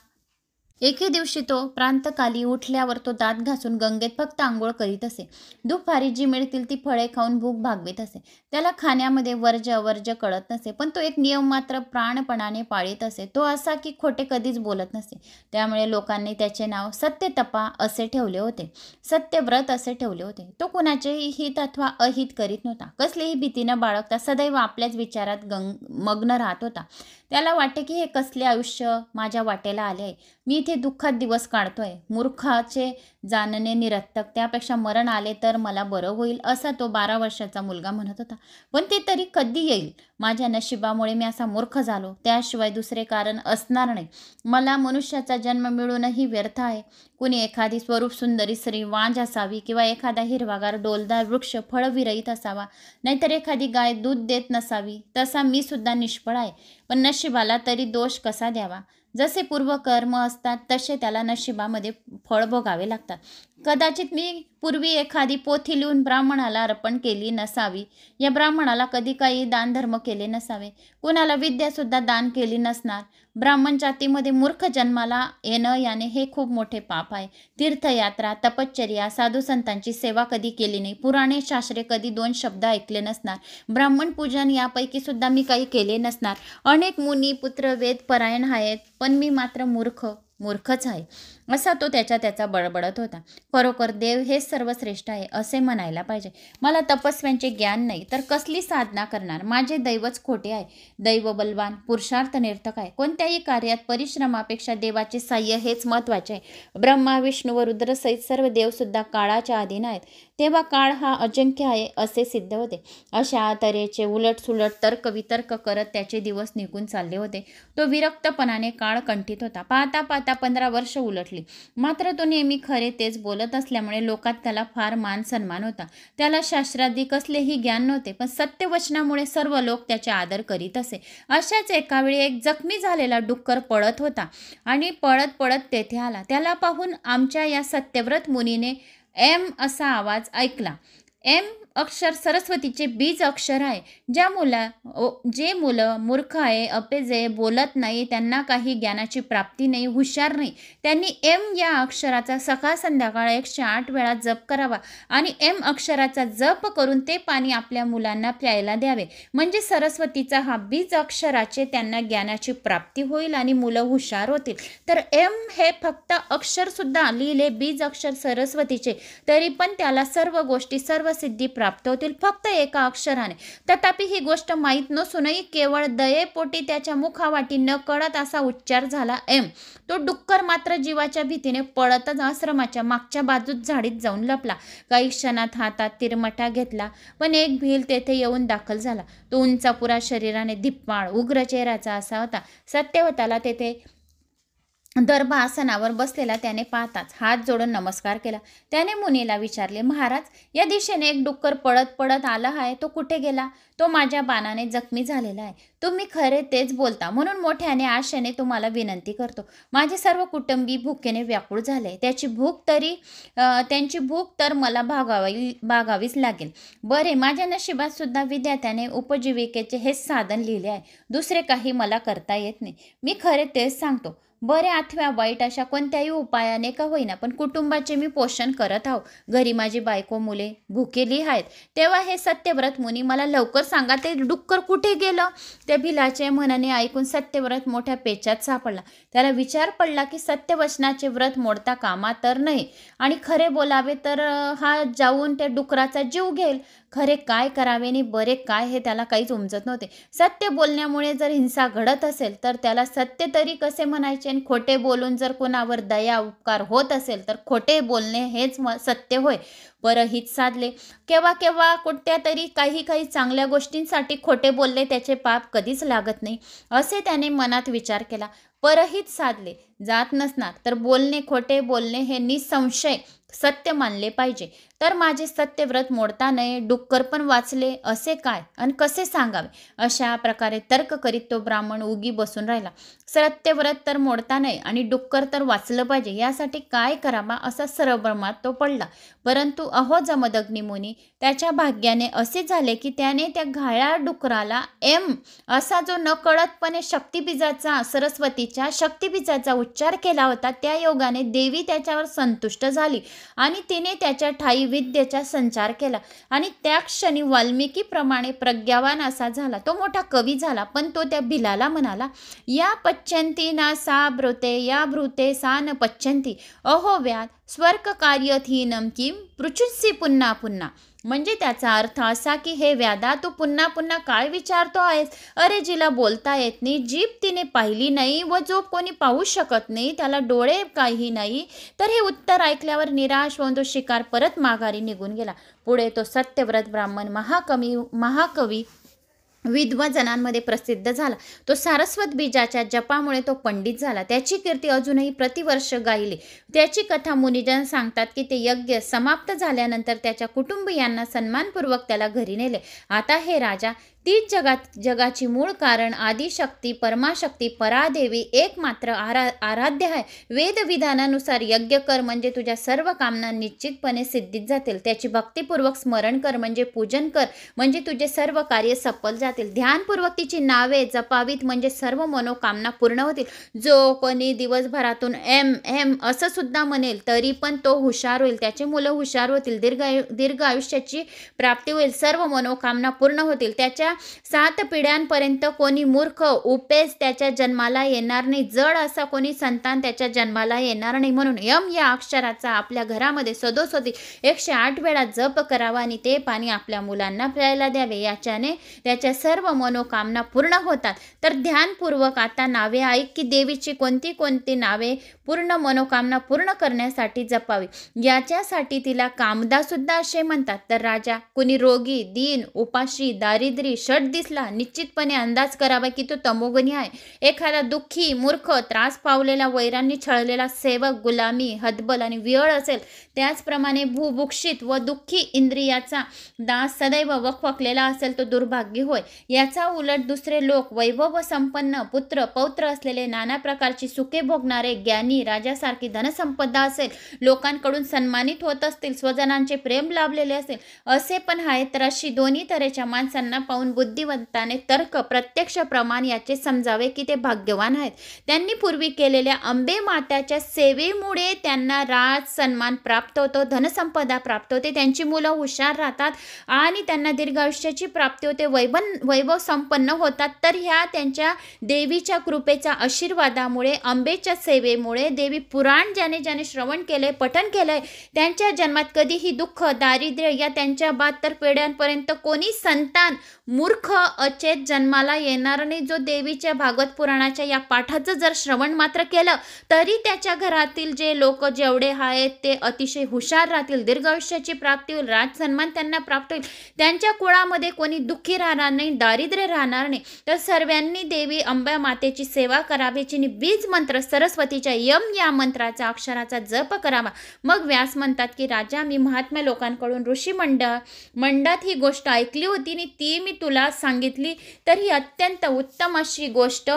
एके दिवशी तो प्रांतकाली उठल्यावर तो दात घासून गंगेत फक्त आंघोळ करीत असे. दुपारी जी मिळतील ती फळे खाऊन भूक भागवीत असे. त्याला खाण्यामध्ये वर्ज्य अवर्ज्य कळत नसे, पण तो एक नियम मात्र प्राणपणाने पाळीत असे. तो असा की खोटे कधीच बोलत नसे. त्यामुळे लोकांनी त्याचे नाव सत्यतपा असे ठेवले होते. सत्यव्रत असे ठेवले होते. तो कुणाचेही हित अथवा अहित करीत नव्हता. कसलीही भीती न बाळगता सदैव आपल्याच विचारात मग्न राहत होता. त्याला वाटे की हे कसले आयुष्य माझ्या वाटेला आले आहे. मी इथे दुःखात दिवस काढतोय. मूर्खाचे जाणणे निरर्थक, त्यापेक्षा मरण आले तर मला बरं होईल असा तो 12 वर्षाचा मुलगा म्हणत होता. पण ते तरी कधी येईल? माझ्या नशिबामुळे मी असा मूर्ख झालो, त्याशिवाय दुसरे कारण असणार नाही. मला मनुष्याचा जन्म मिळूनही व्यर्थ आहे. कुणी एखादी स्वरूप सुंदरी स्त्री वांज असावी किंवा एखादा हिरवागार डोलदार वृक्ष फळविरहित असावा, नाहीतर एखादी गाय दूध देत नसावी. तसा मी सुद्धा निष्फळ आहे. पण नशिबाला तरी दोष कसा द्यावा? जसे पूर्वकर्म असतात तसे त्याला नशिबामध्ये फळ भोगावे लागतात. कदाचित मी पूर्वी एखादी पोथी लिहून ब्राह्मणाला अर्पण केली नसावी. या ब्राह्मणाला कधी काही दानधर्म केले नसावे. कुणाला विद्यासुद्धा दान केली नसणार. ब्राह्मण जातीमध्ये मूर्ख जन्माला येणं याने हे खूप मोठे पाप आहे. तीर्थयात्रा, तपश्चर्या, साधू संतांची सेवा कधी केली नाही. पुराणे शास्त्रे कधी 2 शब्द ऐकले नसणार. ब्राह्मण पूजन यापैकी सुद्धा मी काही केले नसणार. अनेक मुनी पुत्र वेद परायण आहेत, पण मी मात्र मूर्खच आहे, असा तो त्याचा बडबडत होता. खरोखर देव हेच सर्वश्रेष्ठ आहे असे म्हणायला पाहिजे. मला तपस्व्यांचे ज्ञान नाही तर कसली साधना करणार. माझे दैवच खोटे आहे. दैव बलवान, पुरुषार्थ निर्थक आहे. कोणत्याही कार्यात परिश्रमापेक्षा देवाचे साह्य हेच महत्त्वाचे आहे. ब्रह्मा, विष्णू व रुद्र सहित सर्व देवसुद्धा काळाच्या अधीन आहेत. तेव्हा काळ हा अजंक्य आहे असे सिद्ध होते. अशा तऱ्हेचे उलटसुलट तर्कवितर्क करत त्याचे दिवस निघून चालले होते. तो विरक्तपणाने काळ कंठित होता. पाहता पाहता 15 वर्ष उलटली. मात्र तो नेहमी खरे तेच बोलत असल्यामुळे लोकात त्याला फार मान सन्मान होता. त्याला शास्त्रादी कसलेही ज्ञान नव्हते, पण सत्यवचनामुळे सर्व लोक त्याचे आदर करीत असे. अशाच एका वेळी एक जखमी झालेला डुक्कर पळत होता आणि पळत पळत तेथे आला. त्याला पाहून आमच्या या सत्यव्रत मुनीने एम असा आवाज ऐकला. एम अक्षर सरस्वतीचे बीज अक्षर आहे. जे मुलं मूर्ख आहे, अपेजे, बोलत नाही, त्यांना काही ज्ञानाची प्राप्ती नाही, हुशार नाही, त्यांनी एम या अक्षराचा सकाळ संध्याकाळ 108 वेळा जप करावा आणि एम अक्षराचा जप करून ते पाणी आपल्या मुलांना प्यायला द्यावे. म्हणजे सरस्वतीचा हा बीज अक्षराचे त्यांना ज्ञानाची प्राप्ती होईल आणि मुलं हुशार होतील. तर एम हे फक्त अक्षरसुद्धा लिहिले बीज अक्षर सरस्वतीचे, तरी पण त्याला सर्व गोष्टी सर्व सिद्धी प्राप्त होतील फक्त एका अक्षराने. तथापि ही गोष्ट माहीत नसूनही केवळ दयेपोटी त्याच्या मुखावाटी न कळत असा उच्चार झाला एम. तो डुक्कर मात्र जीवाच्या भीतीने पळतच आश्रमाच्या मागच्या बाजूत झाडीत जाऊन लपला. काही क्षणात हातात तिरमटा घेतला, पण एक भील तेथे येऊन दाखल झाला. तो उंचापुरा शरीराने धिप्पाळ उग्र चेहऱ्याचा असा होता. सत्यवताला तेथे दर्भ आसनावर बसलेला त्याने पाहताच हात जोडून नमस्कार केला. त्याने मुनीला विचारले, महाराज, या दिशेने एक डुक्कर पळत पळत आला आहे, तो कुठे गेला? तो माझ्या बाणाने जखमी झालेला आहे. तुम्ही खरे तेच बोलता म्हणून मोठ्याने आशेने तुम्हाला विनंती करतो. माझे सर्व कुटुंबी भुकेने व्याकुळ झाले. त्यांची भूक तर मला भागावीच लागेल. बरे, माझ्या नशिबात सुद्धा विद्यार्थ्याने उपजीविकेचे हेच साधन लिहिले आहे. दुसरे काही मला करता येत नाही. मी खरे तेच सांगतो. बरे, अथवा वाईट अशा कोणत्याही उपायाने का होईना, पण कुटुंबाचे मी पोषण करत आहो. घरी माझी बायको मुले भुकेली आहेत. तेव्हा हे सत्यव्रत मुनी, मला लवकर सांगा, ते डुक्कर कुठे गेलं? त्या भिलाचे म्हणणे ऐकून सत्यव्रत मोठ्या पेचात सापडला. त्याला विचार पडला की सत्यवचनाचे व्रत मोडता कामा तर नाही, आणि खरे बोलावे तर हा जाऊन त्या डुकराचा जीव घेईल. खरे काय करावे आणि बरे काय हे त्याला काहीच उमजत नव्हते. सत्य बोलण्यामुळे जर हिंसा घडत असेल तर त्याला सत्य तरी कसे म्हणायचे, आणि खोटे बोलून जर कोणावर दया उपकार होत असेल तर खोटे बोलणे हेच सत्य होय. परहित साधले. केव्हा केव्हा कोणत्या तरी काही चांगल्या गोष्टींसाठी खोटे बोलले त्याचे पाप कधीच लागत नाही, असे त्याने मनात विचार केला. परहित साधले जात नसणार तर बोलणे, खोटे बोलणे हे निसंशय सत्य मानले पाहिजे. तर माझे सत्यव्रत मोडता नये, डुक्कर पण वाचले, असे काय आणि कसे सांगावे? अशा प्रकारे तर्क करीत तो ब्राह्मण उगी बसून राहिला. सत्यव्रत तर मोडता नये आणि डुक्कर तर वाचलं पाहिजे, यासाठी काय करावा असा सरभ्रमात तो पडला. परंतु अहो जमदग्नी मुनी, त्याच्या भाग्याने असे झाले की त्याने त्या घायाळ डुकराला एम असा जो नकळतपणे शक्तिबीजाचा, सरस्वतीच्या शक्तिबीजाचा उच्चार केला होता, त्या योगाने देवी त्याच्यावर संतुष्ट झाली आणि तिने त्याच्या ठाई विद्येचा संचार केला आणि त्या क्षणी वाल्मिकीप्रमाणे प्रज्ञावान असा झाला. तो मोठा कवी झाला. पण तो त्या भिलाला म्हणाला, या पच्यंती ना सा ब्रुते, या ब्रुते सा न पच्यंती, अहो व्याध स्वर्ग कार्यथीनम किम पृच्छुंसी पुन्हा पुन्हा. म्हणजे त्याचा अर्थ असा की हे व्याधा, तू पुन्हा पुन्हा काय विचारतो आहेस? अरे, जिला बोलता येत नाही, जीभ तिने पाहिली नाही व जो कोणी पाहू शकत नाही, त्याला डोळे काही नाही, तर हे उत्तर ऐकल्यावर निराश होऊन तो शिकार परत माघारी निघून गेला. पुढे तो सत्यव्रत ब्राह्मण महाकवी विद्वजनांमध्ये प्रसिद्ध झाला. तो सारस्वत बीजाच्या जपामुळे तो पंडित झाला. त्याची कीर्ती अजूनही प्रतिवर्ष गायली. त्याची कथा मुनिजन सांगतात की ते यज्ञ समाप्त झाल्यानंतर त्याच्या कुटुंबियांना सन्मानपूर्वक त्याला घरी नेले. आता हे राजा, तीच जगाची मूळ कारण, आदिशक्ती, परमाशक्ती, परादेवी, एकमात्र आराध्य आहे. वेदविधानानुसार यज्ञ कर म्हणजे तुझ्या सर्व कामना निश्चितपणे सिद्धीत जातील. त्याची भक्तिपूर्वक स्मरण कर म्हणजे पूजन कर म्हणजे तुझे सर्व कार्य सफल जातील. ध्यानपूर्वक तिची नावे जपावीत म्हणजे सर्व मनोकामना पूर्ण होतील. जो कोणी दिवसभरातून एम एम असं सुद्धा म्हणेल तरी पण तो हुशार होईल, त्याची मुलं हुशार होतील, दीर्घ आयुष्याची प्राप्ती होईल, सर्व मनोकामना पूर्ण होतील. त्याच्या 7 पिढ्यांपर्यंत कोणी मूर्ख उपेस त्याच्या जन्माला येणार नाही, जड असा कोणी संतान त्याच्या जन्माला येणार नाही. म्हणून यम या अक्षराचा आपल्या घरामध्ये सदोसदी 108 वेळा जप करावा आणि ते पाणी आपल्या मुलांना प्यायला द्यावे. याच्याने त्याच्या सर्व मनोकामना पूर्ण होतात. तर ध्यानपूर्वक आता नावे ऐक की देवीची कोणती कोणती नावे पूर्ण मनोकामना पूर्ण करण्यासाठी जपावी. याच्यासाठी तिला कामदा सुद्धा असे म्हणतात. तर राजा, कुणी रोगी, दीन, उपाशी, दारिद्र्य, षट दिसला, निश्चितपणे अंदाज करावा की तो तमोगुणी आहे. एखादा दुःखी, मूर्ख, त्रास पावलेला, वैरांनी छळलेला, सेवक, गुलामी, हतबल आणि वियळ असेल, त्याचप्रमाणे भूभुक्षित व दुःखी, इंद्रियाचा दास, सदैव वखवकलेला असेल तो दुर्भाग्य होय. याचा उलट दुसरे लोक, वैभव व संपन्न, पुत्र पौत्र असलेले, नाना प्रकारची सुखे भोगणारे, ज्ञानी, राजासारखी धनसंपदा असेल, लोकांकडून सन्मानित होत असतील, स्वजनांचे प्रेम लाभलेले असेल, असे पण आहेत. तर अशी दोन्ही तऱ्हेच्या माणसांना पाहून बुद्धिवंताने तर्क, प्रत्यक्ष प्रमाण याचे समजावे की ते भाग्यवान आहेत. त्यांनी पूर्वी केलेल्या अंबे मात्याच्या सेवेमुळे त्यांना राज सन्मान प्राप्त होतो, धनसंपदा प्राप्त होते, त्यांची मुलं हुशार राहतात आणि त्यांना दीर्घ आयुष्याची प्राप्ती होते, वैभव संपन्न होतात. तर ह्या त्यांच्या देवीच्या कृपेच्या आशीर्वादामुळे, अंबेच्या सेवेमुळे, देवी पुराण ज्याने ज्याने श्रवण केले, पठन केलंय, त्यांच्या जन्मात कधीही दुःख, दारिद्र्य या त्यांच्या 72 पिढ्यांपर्यंत कोणी संतान मूर्ख अचेत जन्माला येणार नाही. जो देवीच्या भागवत पुराणाच्या या पाठाचं जर श्रवण मात्र केलं तरी त्याच्या घरातील जे लोक जेवढे आहेत ते अतिशय हुशार राहतील, दीर्घ आयुष्याची प्राप्ती होईल, राज सन्मान त्यांना प्राप्त होईल, त्यांच्या कुळामध्ये कोणी दुःखी राहणार नाही, दारिद्र्य राहणार नाही. तर सर्वांनी देवी अंबा मातेची सेवा करावीची आणि बीज मंत्र सरस्वतीच्या यम या मंत्राचा अक्षराचा जप करावा. मग व्यास म्हणतात की राजा, मी महात्म्य लोकांकडून ऋषी मंडात ही गोष्ट ऐकली होती आणि ती मी तुला सांगितली. तर ही अत्यंत उत्तम अशी गोष्ट,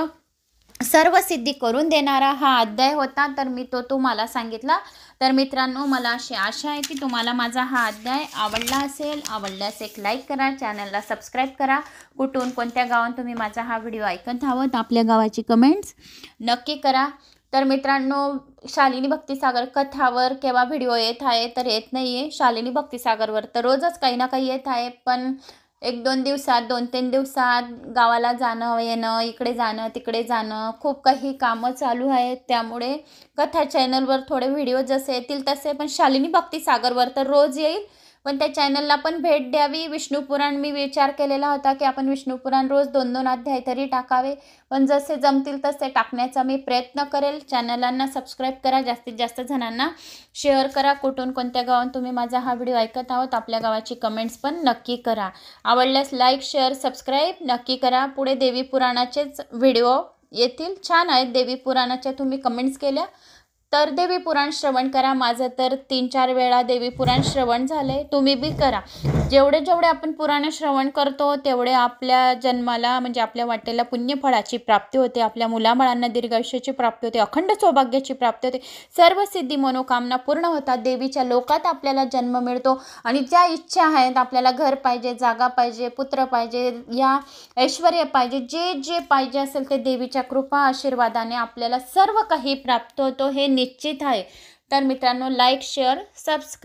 सर्व सिद्धी करून देणारा हा अध्याय होता. तर मी तो तुम्हाला सांगितला. तर मित्रांनो, मला अशी आशा आहे की तुम्हाला माझा हा अध्याय आवडला असेल. आवडल्यास एक लाईक करा, चॅनलला सबस्क्राईब करा. कुठून कोणत्या गावात तुम्ही माझा हा व्हिडिओ ऐकत आहात आपल्या गावाची कमेंट्स नक्की करा. तर मित्रांनो, शालिनी भक्तिसागर कथावर केव्हा व्हिडिओ येत आहे तर येत नाही आहे. शालिनी भक्तिसागरवर तर रोजच काही ना काही येत आहे, पण 1-2 दिवसात, 2-3 दिवसात गावाला जाणं येणं, इकडे जाणं तिकडे जाणं, खूप काही कामं चालू आहेत. त्यामुळे कथा चॅनलवर थोडे व्हिडिओ जसे येतील तसे, पण शालिनी भक्तिसागरवर तर रोज येईल. पण त्या चॅनलला पण भेट द्यावी. विष्णुपुराण मी विचार केलेला होता की आपण विष्णुपुराण रोज 2-2 अध्याय तरी टाकावे, पण जसे जमतील तसे टाकण्याचा मी प्रयत्न करेल. चॅनलांना सबस्क्राईब करा, जास्तीत जास्त जणांना शेअर करा. कुठून कोणत्या गावात तुम्ही माझा हा व्हिडिओ ऐकत आहोत आपल्या गावाची कमेंट्स पण नक्की करा. आवडल्यास लाईक, शेअर, सबस्क्राईब नक्की करा. पुढे देवी पुराणाचेच व्हिडिओ येतील, छान आहेत देवी पुराणाच्या, तुम्ही कमेंट्स केल्या तर देवी पुराण श्रवण करा. माझं तर 3-4 वेळा देवी पुराण श्रवण झालंय, तुम्ही बी करा. जेवढे आपण पुराण श्रवण करतो तेवढे आपल्या जन्माला म्हणजे आपल्या वाटेला पुण्यफळाची प्राप्ती होते, आपल्या मुलाबाळांना दीर्घायुष्याची प्राप्ती होते, अखंड सौभाग्याची प्राप्ती होते, सर्व सिद्धी मनोकामना पूर्ण होतात. देवीच्या लोकात आपल्याला जन्म मिळतो आणि ज्या इच्छा आहेत, आपल्याला घर पाहिजे, जागा पाहिजे, पुत्र पाहिजे, या ऐश्वर्य पाहिजे, जे जे पाहिजे असेल ते देवीच्या कृपा आशीर्वादाने आपल्याला सर्व काही प्राप्त होतो, हे निश्चित आहे. तर मित्रांनो, लाईक, शेअर, सबस्क्राईब